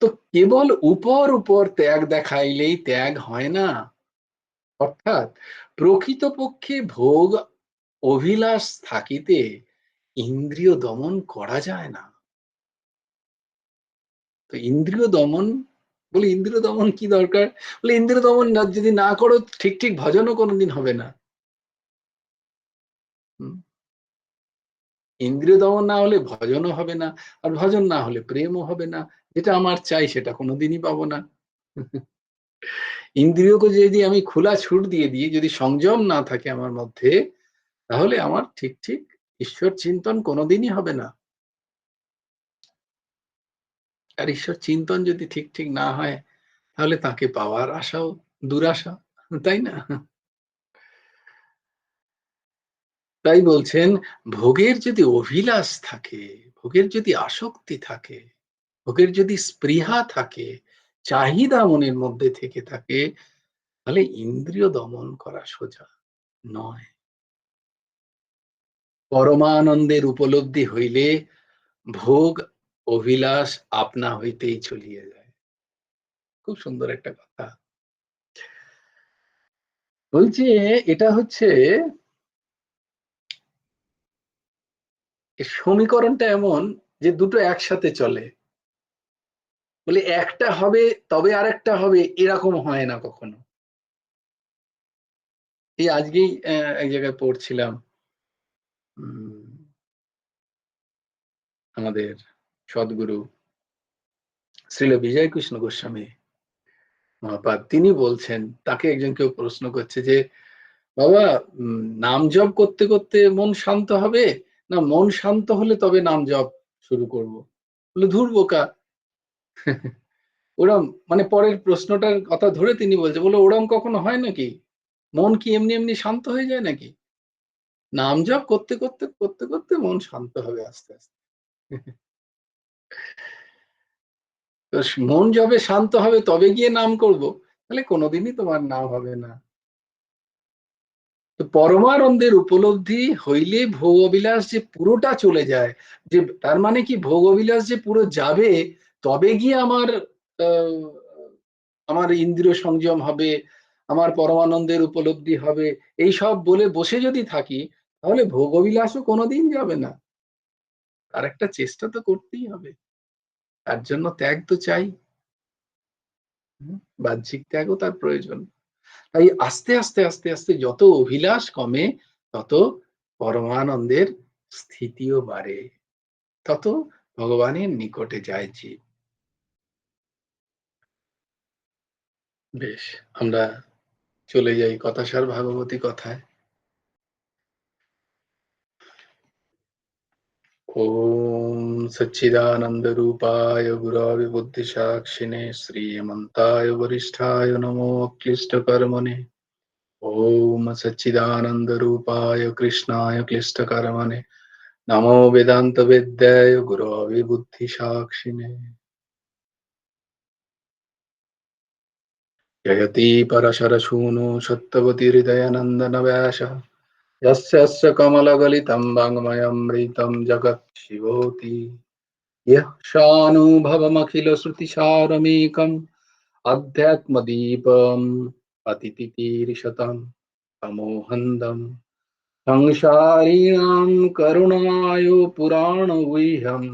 তো কেবল উপর উপর ত্যাগ দেখাইলেই ত্যাগ হয় না। অর্থাৎ প্রকৃতপক্ষে ভোগ অভিলাষ থাকিতে ইন্দ্রিয় দমন করা যায় না। তো ইন্দ্রিয় দমন, বলে ইন্দ্রিয় দমন কি দরকার? বলে ইন্দ্রিয় দমন যদি না করো ঠিক ঠিক ভজনও কোনোদিন হবে না। ইন্দ্রিয় দমন না হলে ভজনও হবে না, আর ভজন না হলে প্রেমও হবে না। যেটা আমার চাই সেটা কোনোদিনই পাবো না। ইন্দ্রিয়কে যদি আমি খোলা ছুট দিয়ে দিই, যদি সংযম না থাকে আমার মধ্যে, তাহলে আমার ঠিক ঠিক ঈশ্বর চিন্তন কোনোদিনই হবে না। আর ঈশ্বর চিন্তন যদি ঠিক ঠিক না হয়, তাহলে তাকে পাওয়ার আশাও দুরাশা, তাই না? তাই বলছেন, ভোগের যদি অভিলাষ থাকে, ভোগের যদি আসক্তি থাকে, ভোগের যদি স্পৃহা থাকে, চাহিদা মনের মধ্যে থেকে থাকে, তাহলে ইন্দ্রিয় দমন করা সোজা নয়। পরমানন্দের উপলব্ধি হইলে ভোগ অভিলাষ আপনা হইতেই চলিয়ে যায়। খুব সুন্দর একটা কথা বলছে। এটা হচ্ছে সমীকরণটা এমন যে দুটো একসাথে চলে। বলে একটা হবে তবে আরেকটা হবে, এরকম হয় না কখনো। এই আজকেই এক জায়গায় পড়ছিলাম, আমাদের সদ্গুরু শ্রীল বিজয় কৃষ্ণ গোস্বামী মহাপাদ, তিনি বলছেন, তাকে একজন কেউ প্রশ্ন করছে যে বাবা, নাম জপ করতে করতে মন শান্ত হবে, না মন শান্ত হলে তবে নাম জপ শুরু করব? বলে ধুর বোকা। ওরম, মানে পরের প্রশ্নটার কথা ধরে তিনি বলছে, বলে ওরম কখনো হয় নাকি? মন কি এমনি এমনি শান্ত হয়ে যায় নাকি? নাম জপ করতে করতে করতে করতে মন শান্ত হবে আস্তে আস্তে। তো মন যবে শান্ত হবে তবে গিয়ে নাম করব, তাহলে কোনোদিনই তোমার নাম হবে না। তো পরমানন্দের উপলব্ধি হইলে ভোগ অবিলাস যে পুরোটা চলে যায়, যে তার মানে কি ভোগ অবিলাস যে পুরো যাবে, তবে গিয়ে আহ, আমার ইন্দ্রিয় সংযম হবে, আমার পরমানন্দের উপলব্ধি হবে, এই সব বলে বসে যদি থাকি, তাহলে ভোগ অবিলাসও কোনোদিন যাবে না। তার একটা চেষ্টা তো করতেই হবে, তার জন্য ত্যাগ তো চাই। বাহ্যিক ত্যাগও তার প্রয়োজন। তাই আস্তে আস্তে আস্তে আস্তে যত অভিলাষ কমে, তত পরমানন্দের স্থিতিও বাড়ে, তত ভগবানের নিকটে যায় জীব। বেশ, আমরা চলে যাই কথাসার ভাগবতী কথায়। ওম সচ্চিদানন্দ রূপায় গুরবে বুদ্ধি সাক্ষিণে শ্রীমন্তায় বরিষ্ঠায় নমো ক্লিষ্ট কর্মণে ওম সচ্চিদানন্দ রূপায় কৃষ্ণায় ক্লিষ্টকর্মণে নমো বেদান্ত বেদ্যায় গুরবে বুদ্ধি সাক্ষিণে। জয়তি পরশরশূনো সত্যবতী হৃদয়ানন্দন ব্যাস यस्य कमलगलितं वाङ्मयमृतं जगत् शिवोति यः शानुभवमखिलश्रुतिसारमेकम् अध्यात्मदीपम् अतितितीर्षतं तमोहन्दं संसारिणां करुणायो पुराणगुह्यं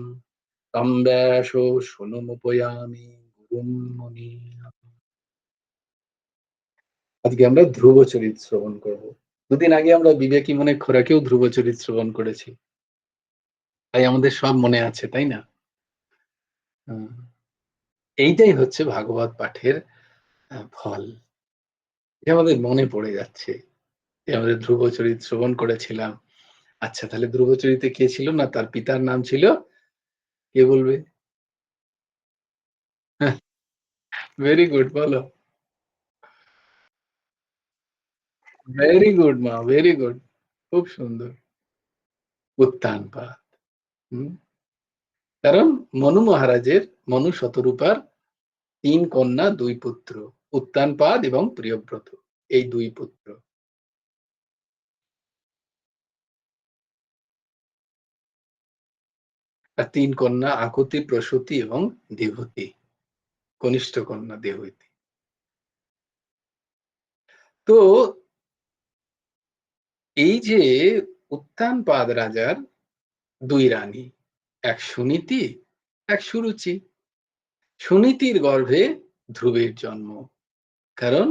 तं व्यासो शृणुमुपयामि गुरुं मुनीन्। আজকে আমরা ধ্রুব চরিত শ্রবণ করব। দুদিন আগে আমরা বিবেকী মনে খোরাকেও ধ্রুব চরিত শ্রবণ করেছি, তাই আমাদের সব মনে আছে, তাই না? এইটাই হচ্ছে ভাগবত পাঠের ফল, যে আমাদের মনে পড়ে যাচ্ছে যে আমাদের ধ্রুব চরিত শ্রবণ করেছিলাম। আচ্ছা, তাহলে ধ্রুব চরিতে কে ছিল না? তার পিতার নাম ছিল, কে বলবে? ভেরি গুড, বলো। ভেরি গুড মা, ভেরি গুড, খুব সুন্দর। উত্তানপাদ। কারণ মনু মহারাজের, মনু শতরূপার ৩ কন্যা ২ পুত্র, উত্তানপাদ এবং প্রিয়ব্রত, এই ২ পুত্র। আর ৩ কন্যা আকুতি, প্রসূতি এবং দেবতী, কনিষ্ঠ কন্যা দেবতী। তো এই যে উত্তানপাদ রাজার ২ রানী, এক সুনীতি, এক সুরুচি। সুনীতির গর্ভে ধ্রুবের জন্ম। কারণ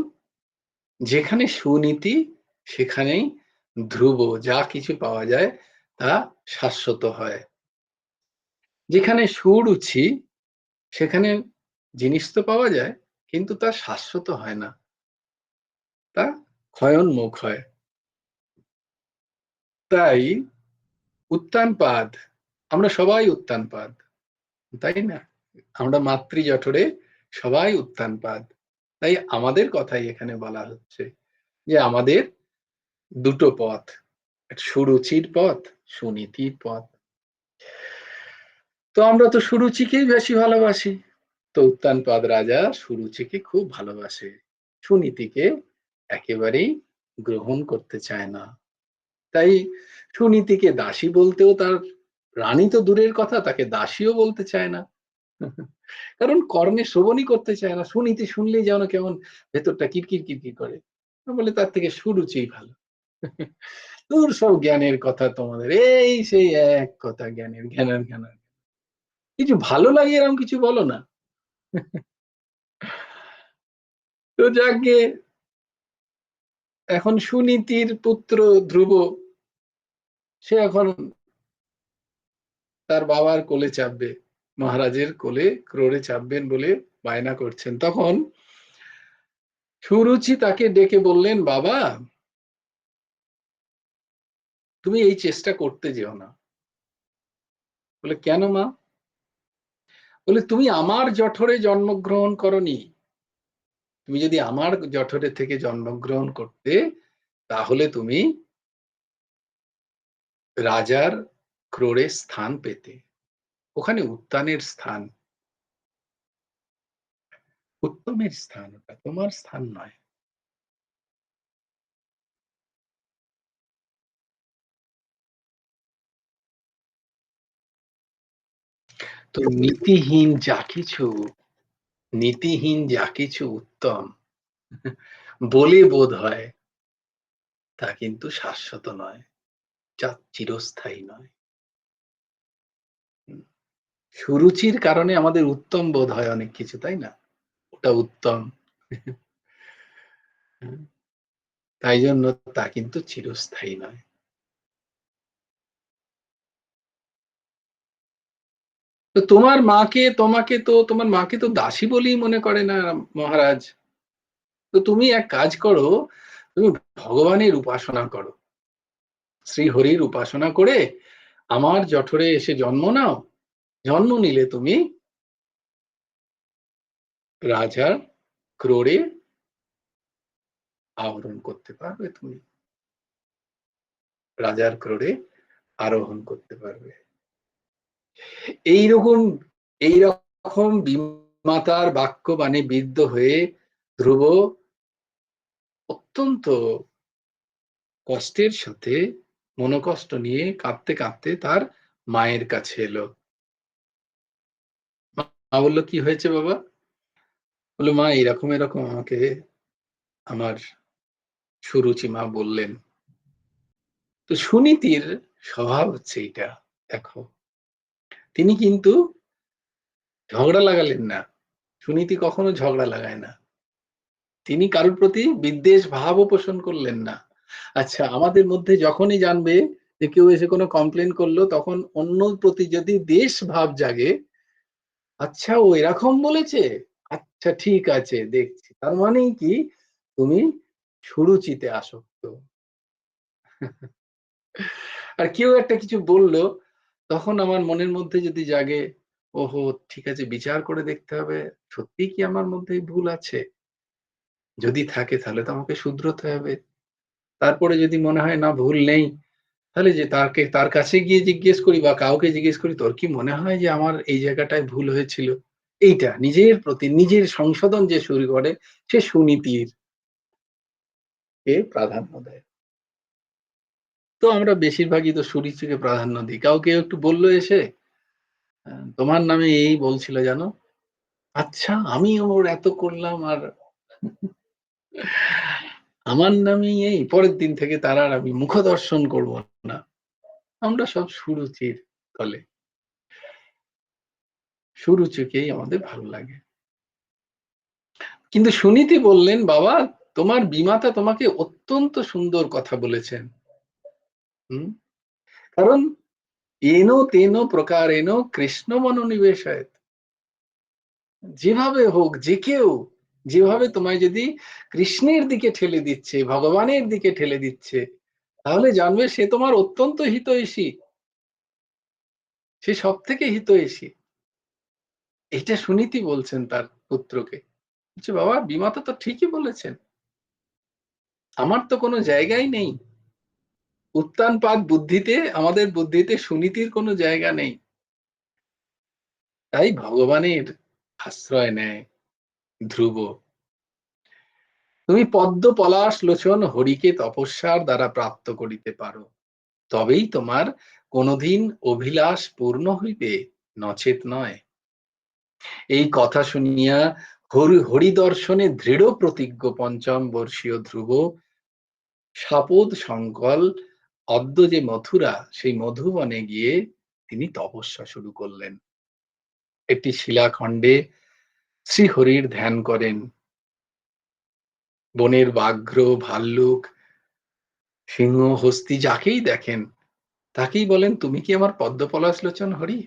যেখানে সুনীতি সেখানেই ধ্রুব, যা কিছু পাওয়া যায় তা শাশ্বত হয়। যেখানে সুরুচি সেখানে জিনিস তো পাওয়া যায়, কিন্তু তা শাশ্বত হয় না, তা ক্ষয়োন্মুখ হয়। তাই উত্তানপাদ, আমরা সবাই উত্তানপাদ, তাই না? আমরা মাতৃ জঠরে সবাই উত্তানপাদ। তাই আমাদের কথাই এখানে বলা হচ্ছে যে আমাদের ২টো পথ, সুরুচির পথ, সুনীতির পথ। তো আমরা তো সুরুচিকেই বেশি ভালোবাসি। তো উত্তানপাদ রাজা সুরুচিকে খুব ভালোবাসে, সুনীতিকে একেবারেই গ্রহণ করতে চায় না। তাই সুনীতিকে দাসী বলতেও, তার রানী তো দূরের কথা, তাকে দাসীও বলতে চায় না। কারণ কর্ণে শ্রবণই করতে চায় না। সুনীতি শুনলেই যেন কেমন ভেতরটা কিরকির কিরকির করে। বলে তার থেকে সুরুচিই ভালো। দূর সব জ্ঞানের কথা তোমাদের, এই সেই এক কথা, জ্ঞানের জ্ঞানের জ্ঞানের, কিছু ভালো লাগে এরকম কিছু বলো না। তো যাকে এখন সুনীতির পুত্র ধ্রুব, সে এখন তার বাবার কোলে চাপবে, মহারাজের কোলে ক্রোড়ে চাপবেন বলে বায়না করছেন। তখন সুরুচি তাকে ডেকে বললেন, বাবা তুমি এই চেষ্টা করতে যেও না। বলে, কেন মা? বলে, তুমি আমার জঠরে জন্মগ্রহণ করনি। তুমি যদি আমার জঠরে থেকে জন্মগ্রহণ করতে, তাহলে তুমি রাজার ক্রোড়ে স্থান পেতে। ওখানে উত্তানের স্থান, উত্তমের স্থান, ওটা তোমার স্থান নয়। তো নীতিহীন যা কিছু উত্তম বলে বোধ হয়, তা কিন্তু শাশ্বত নয়, যা চিরস্থায়ী নয়। সুরুচির কারণে আমাদের উত্তম বোধ হয় অনেক কিছু, তাই না? ওটা উত্তম, তাই জন্য তা কিন্তু চিরস্থায়ী নয়। তো তোমার মাকে তো দাসী বলেই মনে করে না মহারাজ। তো তুমি এক কাজ করো, তুমি ভগবানের উপাসনা করো, শ্রী হরির উপাসনা করে আমার জঠরে এসে জন্ম নাও। জন্ম নিলে তুমি রাজার ক্রোড়ে আহরণ করতে পারবে, তুমি রাজার ক্রোড়ে আরোহণ করতে পারবে। এইরকম এইরকম বিমাতার বাক্য বাণী বিদ্ধ হয়ে ধ্রুব অত্যন্ত কষ্টের সাথে, মনোকষ্ট নিয়ে কাঁদতে কাঁদতে তার মায়ের কাছে এলো। মা বললো, কি হয়েছে বাবা? বললো, মা এরকম এরকম আমাকে আমার সুরুচি মা বললেন। তো সুনীতির স্বভাব হচ্ছে এটা। দেখো, তিনি কিন্তু ঝগড়া লাগালেন না। সুনীতি কখনো ঝগড়া লাগায় না। তিনি কারোর প্রতি বিদ্বেষ ভাবও পোষণ করলেন না। আচ্ছা, আমাদের মধ্যে যখনই জানবে যে কেউ এসে কোনো কমপ্লেন করলো, তখন অন্যর প্রতি যদি দ্বেষ ভাব জাগে, আচ্ছা ও এরকম বলেছে, আচ্ছা ঠিক আছে দেখছি, তার মানে কি তুমি সুরুচিতে আসক্ত। আর কেউ একটা কিছু বললো, তখন আমার মনের মধ্যে যদি জাগে, ওহো ঠিক আছে, বিচার করে দেখতে হবে সত্যি কি আমার মধ্যে ভুল আছে। যদি থাকে তাহলে তো আমাকে শুধরোতে হবে। তারপরে যদি মনে হয় না ভুল নেই, তাহলে যে তার কাছে গিয়ে জিজ্ঞেস করি বা কাউকে জিজ্ঞেস করি, তোর কি মনে হয় যে আমার এই জায়গাটায় ভুল হয়েছিল? এইটা নিজের প্রতি নিজের সংশোধন যে শুরু করে, সে সুনীতির কে প্রাধান্য দেয়। তো আমরা বেশিরভাগই তো সুরুচিকে প্রাধান্য দিই। কাউকে একটু বললো এসে, তোমার নামে এই বলছিল জানো, আচ্ছা আমি ওর এত করলাম আর আমার নামে এই, পরের দিন থেকে তার আর আমি মুখ দর্শন করবো না। আমরা সব সুরুচির তলে, সুরুচিকেই আমাদের ভালো লাগে। কিন্তু সুনীতি বললেন, বাবা তোমার বিমাতা তোমাকে অত্যন্ত সুন্দর কথা বলেছেন। কারণ এনো তেন প্রকারেণ কৃষ্ণ মনোনিবেশায়, যেভাবে হোক যে কেউ যেভাবে তোমায় যদি কৃষ্ণের দিকে ঠেলে দিচ্ছে, ভগবানের দিকে ঠেলে দিচ্ছে, তাহলে জানবে সে তোমার অত্যন্ত হিতৈষী, সে সব থেকে হিতৈষী। এটা সুনীতি বলছেন তার পুত্রকে। বলছে, বাবা বিমাতা তো ঠিকই বলেছেন, আমার তো কোনো জায়গাই নেই উত্তানপাত বুদ্ধিতে, আমাদের বুদ্ধিতে সুনীতির কোনো জায়গা নেই। তাই ভগবানের আশ্রয় নেয় ধ্রুব। তুমি পদ্ম পলাশ লোচন হরিকে তপস্যার দ্বারা প্রাপ্ত করিতে পারো, তবেই তোমার কোনদিন অভিলাষ পূর্ণ হইবে, নচেত নয়। এই কথা শুনিয়া হরিদর্শনে দৃঢ় প্রতিজ্ঞ পঞ্চম বর্ষীয় ধ্রুব সাপদ সংকল অদ্য যে মথুরা, সেই মধুবনে গিয়ে তিনি তপস্যা শুরু করলেন। একটি শিলাখণ্ডে শ্রীহরির ধ্যান করেন। বনের বাঘ্র, ভাল্লুক, সিংহ, হস্তি যাকেই দেখেন তাকেই বলেন, তুমি কি আমার পদ্ম পলাশ লোচন হরি?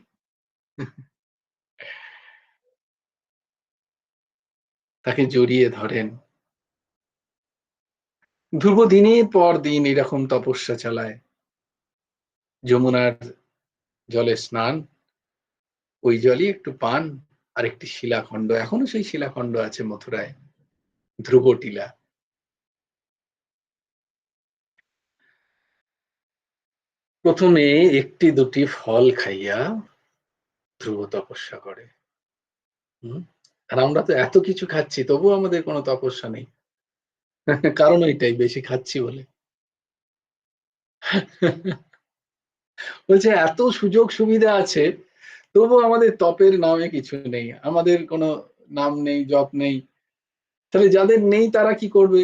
তাকে জড়িয়ে ধরেন। ধ্রুব দিনের পর দিন এরকম তপস্যা চালায়। যমুনার জলে স্নান, ওই জলই একটু পান, আর একটি শিলাখণ্ড, এখনো সেই শিলাখণ্ড আছে মথুরায়, ধ্রুবটিলা। প্রথমে একটি দুটি ফল খাইয়া ধ্রুব তপস্যা করে। আর আমরা তো এত কিছু খাচ্ছি, তবু আমাদের কোনো তপস্যা নেই। কারণ ওইটাই, বেশি খাচ্ছি বলে। বলছে এত সুযোগ সুবিধা আছে, তবু আমাদের তপের নামে কিছু নেই, আমাদের কোনো নাম নেই, জপ নেই। তাহলে যাদের নেই তারা কি করবে?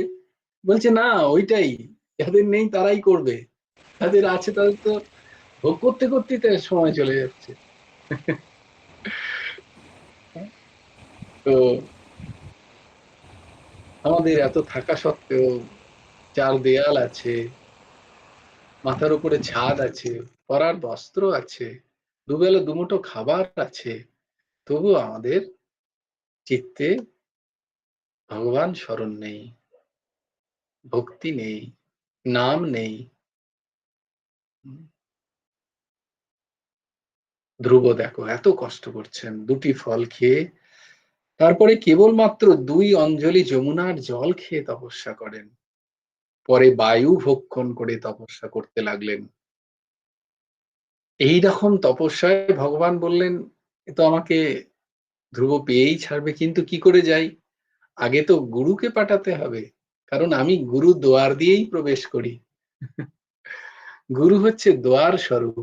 বলছে না, ওইটাই, যাদের নেই তারাই করবে, যাদের আছে তাদের তো ভোগ করতে করতেই তার সময় চলে যাচ্ছে। তো আমাদের এত থাকা সত্ত্বেও, চার দেয়াল আছে, মাথার উপরে ছাদ আছে, পরার বস্ত্র আছে, দুবেলা দুমুঠো খাবার আছে, তবু আমাদের চিত্তে ভগবান স্মরণ নেই, ভক্তি নেই, নাম নেই। ধ্রুব দেখো এত কষ্ট করছেন দুটি ফল খেয়ে, তারপরে কেবলমাত্র 2 অঞ্জলি যমুনার জল খেয়ে তপস্যা করেন। পরে বায়ু ভক্ষণ করে তপস্যা করতে লাগলেন। এই রকম তপস্যায় ভগবান বললেন, এ তো আমাকে ধ্রুব পেয়েই ছাড়বে, কিন্তু কি করে যাই? আগে তো গুরুকে পাঠাতে হবে, কারণ আমি গুরু দ্বার দিয়েই প্রবেশ করি। গুরু হচ্ছে দ্বার স্বরূপ।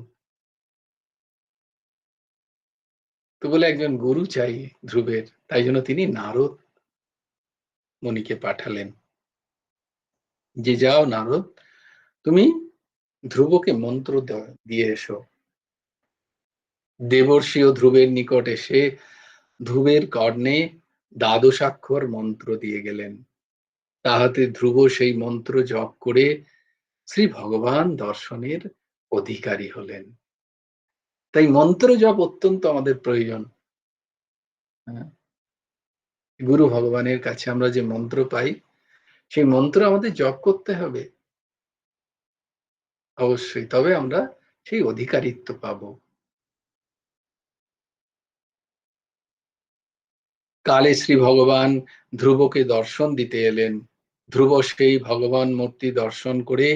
তো বলে একজন গুরু চাই ধ্রুবের, তাই জন্য তিনি নারদ মুনিকে পাঠালেন যে, যাও নারদ, তুমি ধ্রুবকে মন্ত্র দিয়ে এসো। দেবর্ষি ও ধ্রুবের নিকট এসে ধ্রুবের কর্ণে দ্বাদশাক্ষর মন্ত্র দিয়ে গেলেন। তাহাতে ধ্রুব সেই মন্ত্র জপ করে শ্রী ভগবান দর্শনের অধিকারী হলেন। তাই মন্ত্র জপ অত্যন্ত আমাদের প্রয়োজন। হ্যাঁ, গুরু ভগবানের কাছে আমরা যে মন্ত্র পাই, সেই মন্ত্র আমাদের জপ করতে হবে অবশ্যই, তবে আমরা সেই অধিকারিত্ব পাবো। কালে শ্রী ভগবান ধ্রুবকে দর্শন দিতে এলেন। ধ্রুব সেই ভগবান মূর্তি দর্শন করে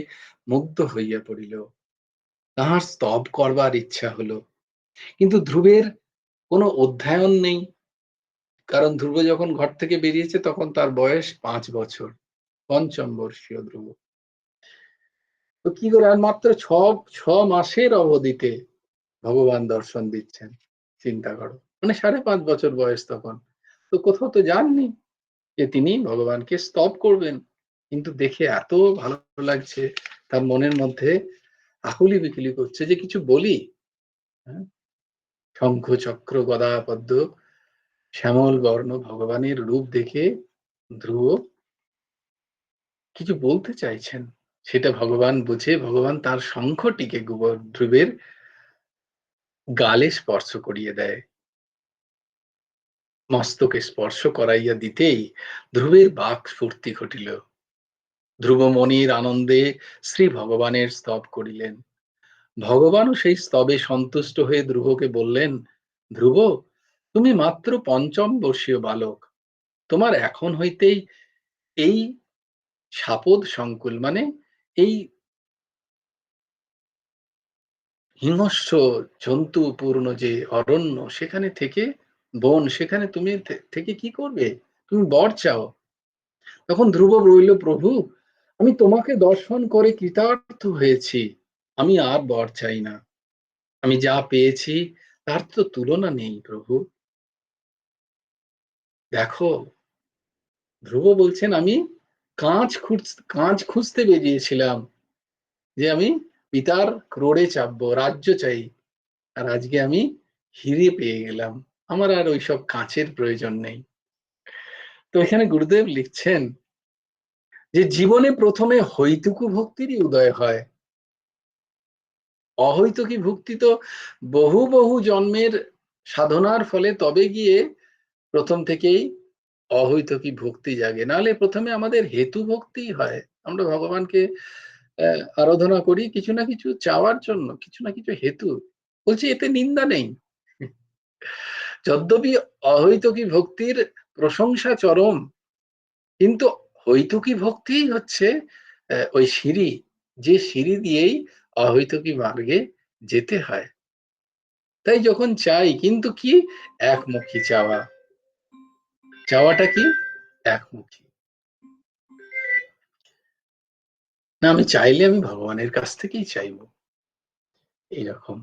মুগ্ধ হইয়া পড়িল। তাহার স্তব করবার ইচ্ছা হলো, কিন্তু ধ্রুবের কোনো অধ্যয়ন নেই, কারণ ধ্রুব যখন ঘর থেকে বেরিয়েছে তখন তার বয়স 5 বছর, পঞ্চম বর্ষীয় ধ্রুব। তো কি করে, আর মাত্র ছ মাসের অবধিতে ভগবান দর্শন দিচ্ছেন, চিন্তা করো, মানে 5.5 বছর বয়স তখন। তো কোথাও তো যাননি যে তিনি ভগবানকে স্তব করবেন, কিন্তু দেখে এত ভালো লাগছে, তার মনের মধ্যে আকুলি বিকুলি করছে যে কিছু বলি। হ্যাঁ, শঙ্খ চক্র গদা পদ্ম শ্যামল বর্ণ ভগবানের রূপ দেখে ধ্রুব কিছু বলতে চাইছেন, সেটা ভগবান বুঝে ভগবান তার শঙ্খটিকে ধ্রুবের গালে স্পর্শ করিয়ে দেয়। মস্তকে স্পর্শ করাইয়া দিতেই ধ্রুবের বাক স্ফূর্তি ঘটিল। ধ্রুব মনির আনন্দে শ্রী ভগবানের স্তব করিলেন। ভগবানও সেই স্তবে সন্তুষ্ট হয়ে ধ্রুবকে বললেন, ধ্রুব, তুমি মাত্র পঞ্চম বর্ষীয় বালক, তোমার এখন হইতেই এই সাপদ সংকুল, মানে এই হিংস্র জন্তুপূর্ণ যে অরণ্য, সেখানে থেকে বন, সেখানে তুমি থেকে কি করবে? তুমি বর চাও। তখন ধ্রুব বলিল, প্রভু, আমি তোমাকে দর্শন করে কৃতার্থ হয়েছি, আমি আর বর চাই না। আমি যা পেয়েছি তার তো তুলনা নেই প্রভু। দেখো, ধ্রুব বলছেন, আমি কাঁচ খুঁজতে বেরিয়েছিলাম যে আমি পিতার ক্রোড়ে চাপবো, রাজ্য চাই, আর আজকে আমি হিরে পেয়ে গেলাম, আমার আর ওইসব কাঁচের প্রয়োজন নেই। তো এখানে গুরুদেব লিখছেন যে জীবনে প্রথমে হৈতুকী ভক্তিরই উদয় হয়। অহৈতুকী ভক্তি তো বহু বহু জন্মের সাধনার ফলে তবে গিয়ে প্রথম থেকেই অহৈতুকী ভক্তি জাগে, নাহলে প্রথমে আমাদের হেতু ভক্তি হয়। আমরা ভগবানকে আরাধনা করি কিছু না কিছু চাওয়ার জন্য, কিছু না কিছু হেতু। বলছি, এতে নিন্দা নেই, যদ্যপি অহৈতুকী ভক্তির প্রশংসা চরম, কিন্তু হৈতুকী ভক্তিই হচ্ছে ওই সিঁড়ি, যে সিঁড়ি দিয়েই অহৈতুকী মার্গে যেতে হয়। তাই যখন চাই, কিন্তু কি, একমুখী চাওয়া, চাওয়াটা কি একমুখী, না আমি চাইলে আমি ভগবানের কাছ থেকেই চাইবো, এইরকম।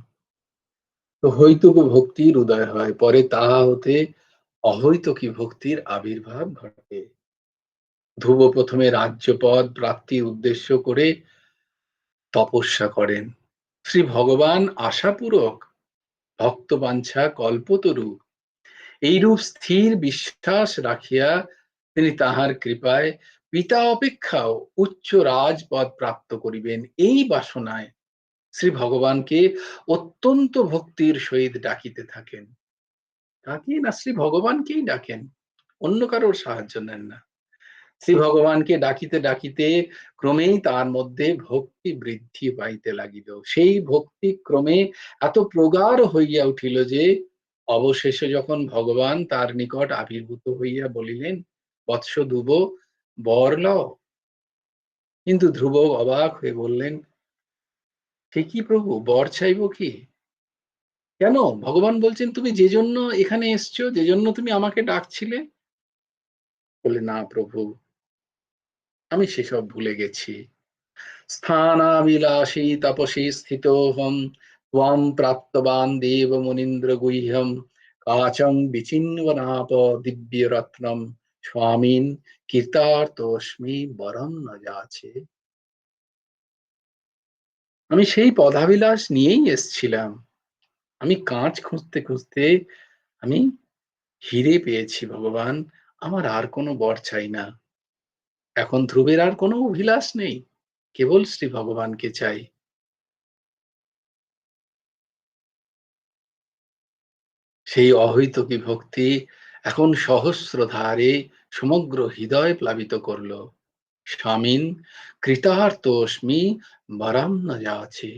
তো হৈতুক ভক্তির উদয় হয়, পরে তাহা হতে অহৈতুকী ভক্তির আবির্ভাব ঘটে। ধ্রুব প্রথমে রাজ্যপদ প্রাপ্তির উদ্দেশ্য করে তপস্যা করেন। শ্রী ভগবান আশাপূরক ভক্তবাঞ্ছা কল্পতরু এইরূপ স্থির বিশ্বাস রাখিয়া তিনি তাহার কৃপায় পিতা অপেক্ষাও উচ্চ রাজপদ প্রাপ্ত করিবেন, এই বাসনায় শ্রী ভগবানকে অত্যন্ত ভক্তির সহিত ডাকিতে থাকেন। কাকে না, শ্রী ভগবানকেই ডাকেন, অন্য কারোর সাহায্য নেন না। শ্রী ভগবানকে ডাকিতে ডাকিতে ক্রমেই তার মধ্যে ভক্তি বৃদ্ধি পাইতে লাগিল। সেই ভক্তি ক্রমে এত প্রগাঢ় হইয়া উঠিল যে অবশেষে যখন ভগবান তার নিকট আবির্ভূত হইয়া বলিলেন, বৎস ধ্রুব, বর লও, কিন্তু ধ্রুব অবাক হয়ে বললেন, সে কি প্রভু, বর চাইবো কি? কেন? ভগবান বলছেন তুমি যে জন্য এখানে এসছো, যে জন্য তুমি আমাকে ডাকছিলে? বলে, না প্রভু, আমি সেসব ভুলে গেছি। স্থানাবিলাসী তপসী স্থিতোহম ত্বম প্রাপ্তবান দেব মুনীন্দ্র গুহ্যম কাচং বিচিন্বনাপ দিব্যরত্নম স্বামীন কীর্তার্থস্মি বরং ন যাচে। আমি সেই পদাবিলাস নিয়েই এসছিলাম। আমি কাঁচ খুঁজতে খুঁজতে আমি হিরে পেয়েছি ভগবান, আমার আর কোনো বর চাই না। এখন ধ্রুবের আর কোনো অভিলাষ নেই, কেবল শ্রী ভগবানকে চাই। সেই অহৈতুকী ভক্তি এখন সহস্রধারে সমগ্র হৃদয় প্লাবিত করল। স্বামীন কৃতার্থস্মি বরং ন যাচে।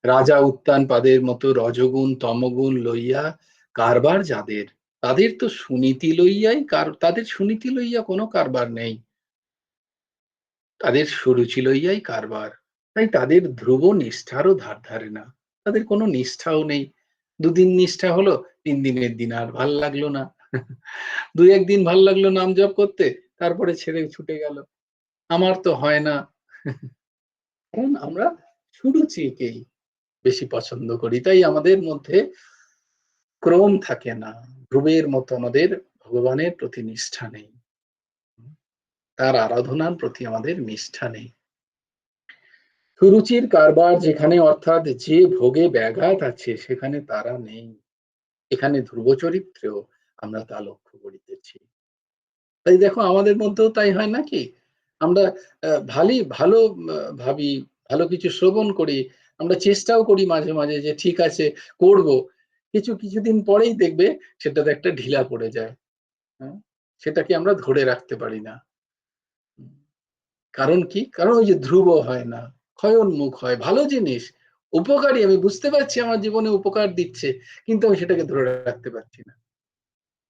রাজা উত্তানপাদের মতো রজগুণ তমগুণ লইয়া কারবার যাদের, তাদের তো সুনীতি লইয়াই তাদের সুনীতি লইয়া কোনো কারবার নেই, তাদের সুরুচি লইয়াই কারবার। তাই তাদের ধ্রুব নিষ্ঠারও ধার ধারে না, তাদের কোনো নিষ্ঠাও নেই। দুদিন নিষ্ঠা হলো, 3 দিনের দিন আর ভাল লাগলো না। 2-1 দিন ভাল লাগলো নাম জপ করতে, তারপরে ছেড়ে ছুটে গেল। আমার তো হয় না। কারণ আমরা সুরুচিকেই বেশি পছন্দ করি, তাই আমাদের মধ্যে ক্রম থাকে না। ধ্রুবের মতো আমাদের ভগবানের প্রতি নিষ্ঠা নেই, তার আরাধনার প্রতি আমাদের নিষ্ঠা নেই। সুরুচির কারবার যেখানে, অর্থাৎ যে ভোগে ব্যাঘাত আছে সেখানে তারা নেই। এখানে ধ্রুব চরিত্রেও আমরা তা লক্ষ্য করিতেছি। তাই দেখো আমাদের মধ্যেও তাই হয় নাকি? আমরা ভালো ভাবি, ভালো কিছু শ্রবণ করি, আমরা চেষ্টাও করি মাঝে মাঝে যে ঠিক আছে করব, কিছুদিন পরেই দেখবে সেটাতে একটা ঢিলা পড়ে যায়। হ্যাঁ, সেটাকে আমরা ধরে রাখতে পারি না। কারণ কি? কারণ ওই যে ধ্রুব হয় না, ক্ষয়োন্মুখ হয়। ভালো জিনিস, উপকারী, আমি বুঝতে পারছি আমার জীবনে উপকার দিচ্ছে, কিন্তু আমি সেটাকে ধরে রাখতে পারছি না।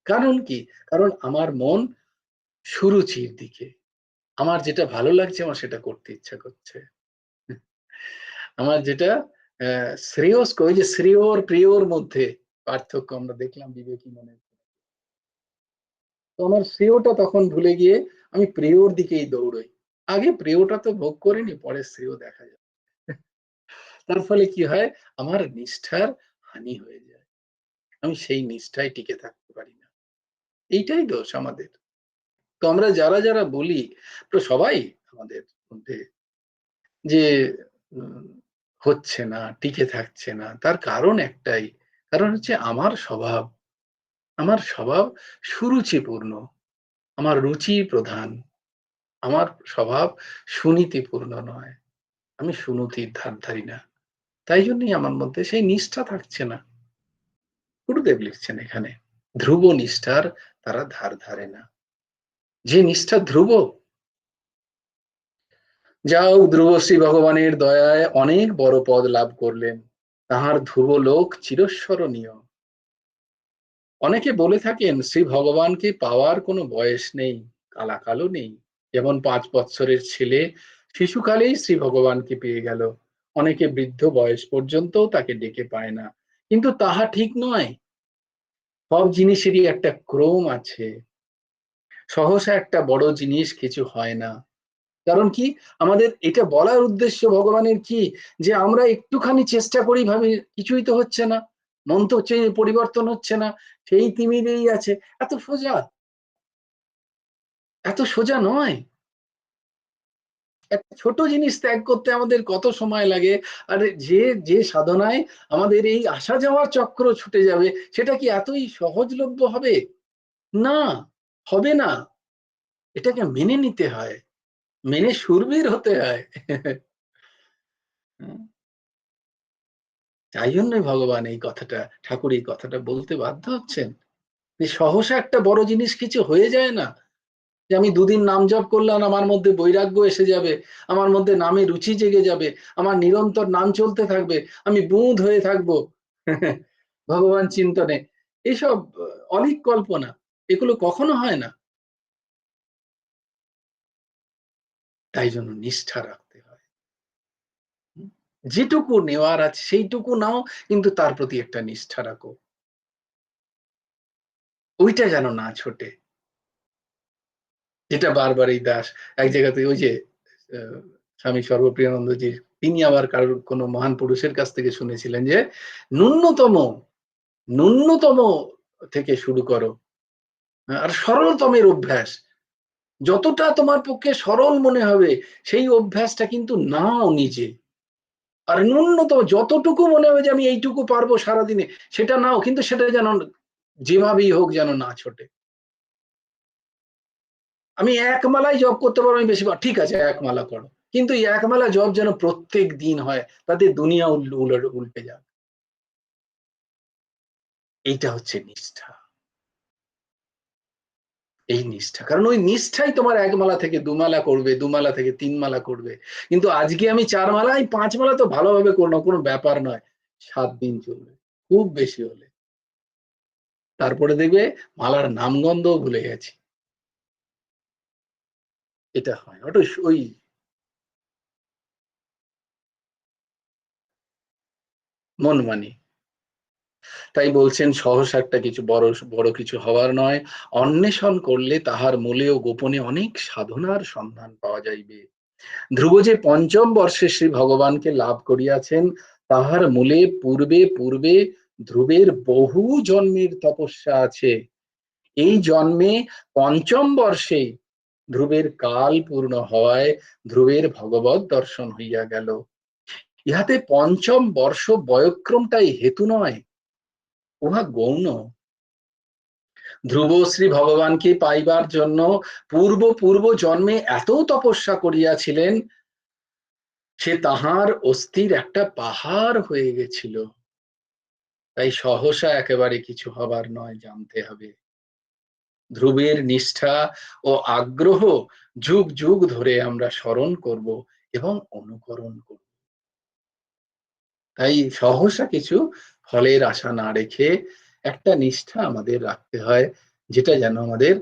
কারণ কি? কারণ আমার মন সুরুচির দিকে, আমার যেটা ভালো লাগছে আমার সেটা করতে ইচ্ছা করছে। আমার যেটা শ্রেয়স্কর, ওই যে শ্রেয় আর প্রিয়র মধ্যে পার্থক্য আমরা দেখলাম বিবেকী মনে। তো আমার শ্রেয়টা তখন ভুলে গিয়ে আমি প্রিয়র দিকেই দৌড়ই। আগে প্রিয়টা তো ভোগ করিনি, পরে শ্রেয় দেখা যায়। তার ফলে কি হয়, আমার নিষ্ঠার হানি হয়ে যায়, আমি সেই নিষ্ঠায় টিকে থাকতে পারি না। এইটাই দোষ আমাদের। তো আমরা যারা যারা বলি, তো সবাই আমাদের মধ্যে যে উম, হচ্ছে না, টিকে থাকছে না, তার কারণ একটাই, কারণ হচ্ছে আমার স্বভাব সুরুচিপূর্ণ, আমার রুচি প্রধান, আমার স্বভাব সুনীতিপূর্ণ নয়, আমি সুনীতির ধার ধারি না। তাই জন্যই আমার মধ্যে সেই নিষ্ঠা থাকছে না। গুরুদেব লিখছেন এখানে, ধ্রুব নিষ্ঠার তারা ধার ধারে না। যে নিষ্ঠা ধ্রুব, যাও ধ্রুব শ্রী ভগবানের দয়ায় অনেক বড় পদ লাভ করলেন, তাহার ধ্রুব লোক চিরস্মরণীয়। অনেকে বলে থাকেন শ্রী ভগবানকে পাওয়ার কোনো বয়স নেই, কালাকালও নেই। যেমন 5 বৎসরের ছেলে শিশুকালেই শ্রী ভগবানকে পেয়ে গেল, অনেকে বৃদ্ধ বয়স পর্যন্ত তাকে ডেকে পায় না। কিন্তু তাহা ঠিক নয়। সব জিনিসেরই একটা ক্রম আছে। সহসা একটা বড় জিনিস কিছু হয় না। কারণ কি, আমাদের এটা বলার উদ্দেশ্য ভগবানের কি, যে আমরা একটুখানি চেষ্টা করি, ভাবি কিছুই তো হচ্ছে না, মন তো পরিবর্তন হচ্ছে না, সেই তিমিরেই আছে। এত সোজা, এত সোজা নয়। একটা ছোট জিনিস ত্যাগ করতে আমাদের কত সময় লাগে, আর যে যে সাধনায় আমাদের এই আসা যাওয়ার চক্র ছুটে যাবে, সেটা কি এতই সহজলভ্য হবে? না, হবে না। এটাকে মেনে নিতে হয়, মেনে শূরবীর হতে হয়। তাই জন্যই ভগবান এই কথাটা, ঠাকুর এই কথাটা বলতে বাধ্য হচ্ছেন, যে সহসা একটা বড় জিনিস কিছু হয়ে যায় না, যে আমি 2 দিন নাম জপ করলাম আমার মধ্যে বৈরাগ্য এসে যাবে, আমার মধ্যে নামে রুচি জেগে যাবে, আমার নিরন্তর নাম চলতে থাকবে, আমি বুঁদ হয়ে থাকবো ভগবান চিন্তনে। এইসব অলিক কল্পনা, এগুলো কখনো হয় না। তাই জন্য নিষ্ঠা রাখতে হয়। যেটুকু নেওয়ার আছে সেইটুকু নাও, কিন্তু তার প্রতি একটা নিষ্ঠা রাখো, ওইটা যেন না ছোটে। যেটা বারবার এই দাস এক জায়গাতে ওই যে স্বামী সর্বপ্রিয়ানন্দজি, তিনি আবার কারোর কোনো মহান পুরুষের কাছ থেকে শুনেছিলেন যে ন্যূনতম ন্যূনতম থেকে শুরু করো, আর সরলতমের অভ্যাস, যতটা তোমার পক্ষে সরল মনে হবে সেই অভ্যাসটা কিন্তু নাও নিজে। আর ন্যূনতম যতটুকু মনে হবে যে আমি এইটুকু পারবো সারাদিনে, সেটা নাও, কিন্তু সেটা যেন যেভাবেই হোক যেন না ছোটে। আমি এক মালাই জপ করতে পারবো, আমি বেশি ঠিক আছে এক মালা করো, কিন্তু এই এক মালা জপ যেন প্রত্যেক দিন হয়, তাতে দুনিয়া উল্টে যাক। এইটা হচ্ছে নিষ্ঠা। এই নিষ্ঠা, কারণ ওই নিষ্ঠাই তোমার এক মালা থেকে দুমালা করবে, দুমালা থেকে তিন মালা করবে। কিন্তু আজকে আমি 4 মালা, আমি 5 মালা তো ভালোভাবে করবো, কোনো ব্যাপার নয়, 7 দিন চলবে খুব বেশি হলে। তারপরে দেখবে মালার নামগন্ধও ভুলে গেছি। এটা হয় ওটা ওই মন মানি। তাই বলছেন সহসা একটা কিছু বড় বড় কিছু হওয়ার নয়, অন্বেষণ করলে তাহার মূলে ও গোপনে অনেক সাধনার সন্ধান পাওয়া যাইবে। ধ্রুব যে ৫ম বর্ষে শ্রী ভগবানকে লাভ করিয়াছেন, তাহার মূলে পূর্বে পূর্বে ধ্রুবের বহু জন্মের তপস্যা আছে। এই জন্মে ৫ম বর্ষে ধ্রুবের কাল পূর্ণ হওয়ায় ধ্রুবের ভগবৎ দর্শন হইয়া গেল। ইহাতে ৫ম বর্ষ বয়ক্রমটাই হেতু নয়, উহা গৌণ। ধ্রুব শ্রী ভগবানকে পাইবার জন্য পূর্ব পূর্ব জন্মে এত তপস্যা করিয়াছিলেন, সে তাহার অস্থির একটা পাহাড় হয়ে গেছিল। তাই সহসা একেবারে কিছু হবার নয়, জানতে হবে। ধ্রুবের নিষ্ঠা ও আগ্রহ যুগ যুগ ধরে আমরা স্মরণ করব এবং অনুকরণ করব। তাই সহসা কিছু ফলের আশা না রেখে একটা নিষ্ঠা আমাদের রাখতে হয়, যেটা যেন আমাদের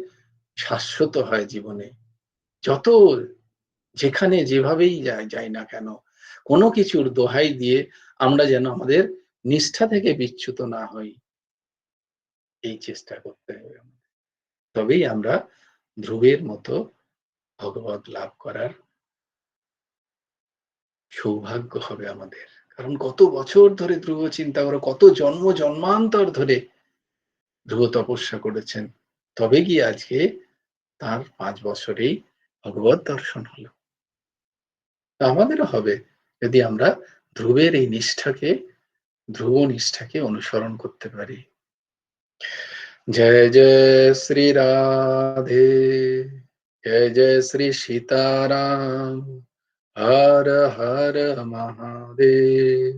শাশ্বত হয় জীবনে। যত যেখানে যেভাবেই যাই না কেন, কোনো কিছুর দোহাই দিয়ে আমরা যেন আমাদের নিষ্ঠা থেকে বিচ্যুত না হই, এই চেষ্টা করতে হবে। তবেই আমরা ধ্রুবের মতো ভগবত লাভ করার সৌভাগ্য হবে আমাদের। কারণ কত বছর ধরে ধ্রুব, চিন্তা করো, কত জন্ম জন্মান্তর ধরে ধ্রুব তপস্যা করেছেন, তবে গিয়ে আজকে তার 5 বছরেই ভগবত দর্শন হলো। আমাদেরও হবে, যদি আমরা ধ্রুবের এই নিষ্ঠাকে, ধ্রুব নিষ্ঠাকে অনুসরণ করতে পারি। জয় জয় শ্রী রাধে, জয় জয় শ্রী সীতারাম, হর হর মহাদেব।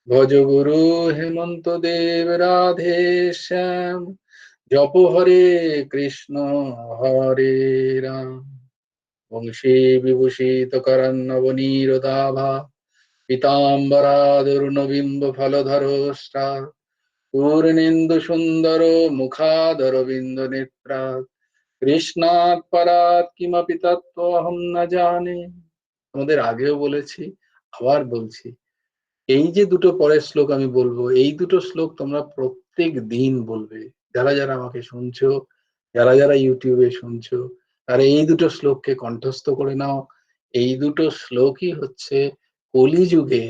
ভজ গুরু হেমন্ত দেব রাধে শ্যাম, জপ হরে কৃষ্ণ হরে রাম। বংশী বিভূষিত করন্নবনীরদাভা, পীতাম্বরাদুর্নবিম্ব ফলধরোষ্টা, পূর্ণেন্দু সুন্দর মুখাদরবিন্দ নেত্রা, কৃষ্ণাৎ পরাৎ কিমপি তত্ত্বহং ন জানে। আমাদের আগেও বলেছি, আবার বলছি, এই যে দুটো পরের শ্লোক আমি বলবো, এই দুটো শ্লোক তোমরা প্রত্যেক দিন বলবে। যারা যারা আমাকে শুনছো, যারা যারা ইউটিউবে শুনছো, তারা এই দুটো শ্লোককে কণ্ঠস্থ করে নাও। এই দুটো শ্লোকই হচ্ছে কলিযুগে,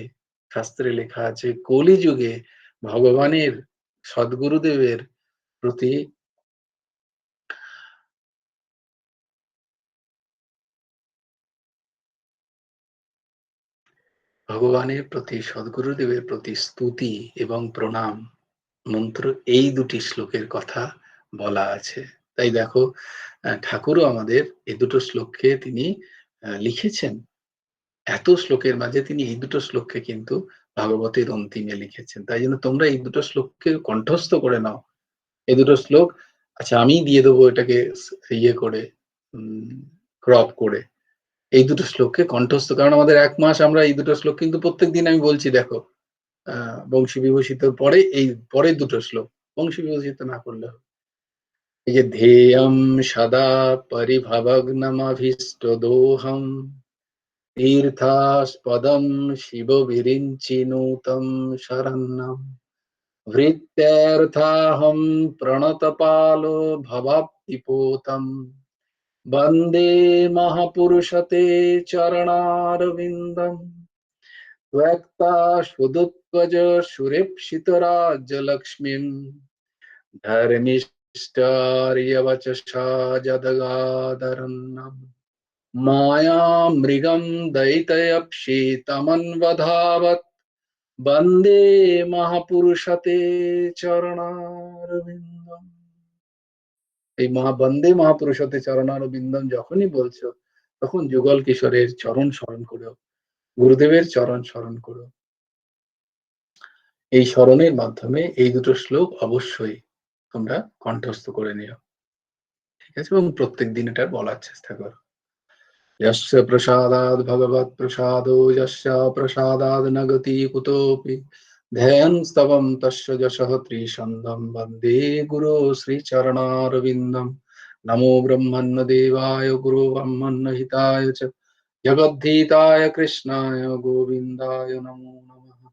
শাস্ত্রে লেখা আছে, কলিযুগে ভগবানের, সদ্গুরুদেবের প্রতি ভগবানের প্রতি, সদ্গুরুদেবের প্রতি স্তুতি এবং প্রণাম মন্ত্র, এই দুটি শ্লোকের কথা বলা আছে। তাই দেখো, ঠাকুরও আমাদের এই দুটো শ্লোককে তিনি লিখেছেন। এত শ্লোকের মাঝে তিনি এই দুটো শ্লোককে কিন্তু ভাগবতের অন্তিমে লিখেছেন। তাই জন্য তোমরা এই দুটো শ্লোককে কণ্ঠস্থ করে নাও। এই দুটো শ্লোক, আচ্ছা আমি দিয়ে দেবো এটাকে ইয়ে করে, ক্রপ করে। এই দুটো শ্লোককে কণ্ঠস্থ, কারণ আমাদের 1 মাস আমরা এই দুটো শ্লোক কিন্তু প্রত্যেকদিন আমি বলছি, দেখো বংশী বিভূষিত পরে এই পরের দুটো শ্লোক বংশী বিভূষিত না করলে হবে। এই যে ধেয়ম সদা পরিভবগ্নমভীষ্ট দোহম तीर्थास्पदं शिवविरिञ्चिनुतं शरण्यं वृत्त्यर्थाहं प्रणतपालो भवाब्धिपोतं वन्दे महापुरुषते चरणारविन्दम् त्वक्ताश्वदुत्वज सुरेप्सितराज्यलक्ष्मीं धर्मिष्ठार्यवचसा जदगादरन्नम् मायामृगं दयितयप्सितमन्वधावत् वन्दे महापुरुषते চরণারবিন্দম। এই বন্দে মহাপুরুষতে চরণারবিন্দম যখনই বলছো তখন যুগল কিশোরের চরণ স্মরণ করো, গুরুদেবের চরণ স্মরণ করো। এই স্মরণের মাধ্যমে এই দুটো শ্লোক অবশ্যই তোমরা কণ্ঠস্থ করে নিও, ঠিক আছে? এবং প্রত্যেক দিন এটা বলার চেষ্টা করো। यस्य प्रसादाद् भगवत् प्रसादो यस्य प्रसादाद् न गति कुतोऽपि ध्येयं स्तवं तस्य यशः त्रिसन्धं वन्दे गुरो श्रीचरणारविन्दं। नमो ब्रह्मण्य देवाय गुरो ब्रह्मण्य हिताय च जगद्धिताय कृष्णाय गोविन्दाय नमो नमः।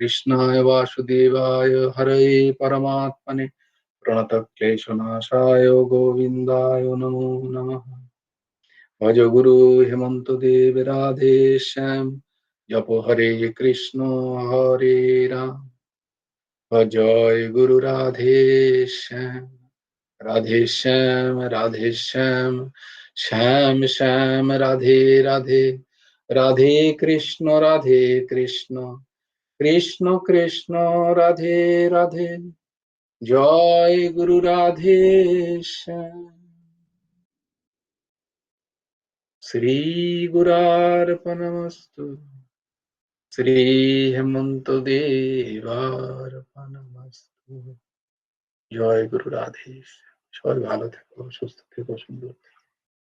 कृष्णाय वासुदेवाय हरये परमात्मने प्रणतक्लेशनाशाय गोविन्दाय नमो नमः। भज गुरु हेमंत देव राधे श्याम जप हरे कृष्ण हरे राम। जय गुरु राधे श्याम राधे श्याम राधे श्याम श्याम श्याम राधे राधे राधे कृष्ण कृष्ण कृष्ण राधे राधे। जय गुरु राधे श्याम। श्री गुरार्पणमस्तु। श्री हेमंत देवार्पणमस्तु। জয় গুরু রাধেশ। সবাই ভালো থেকো, সুস্থ থেকো, সুন্দর থেকো।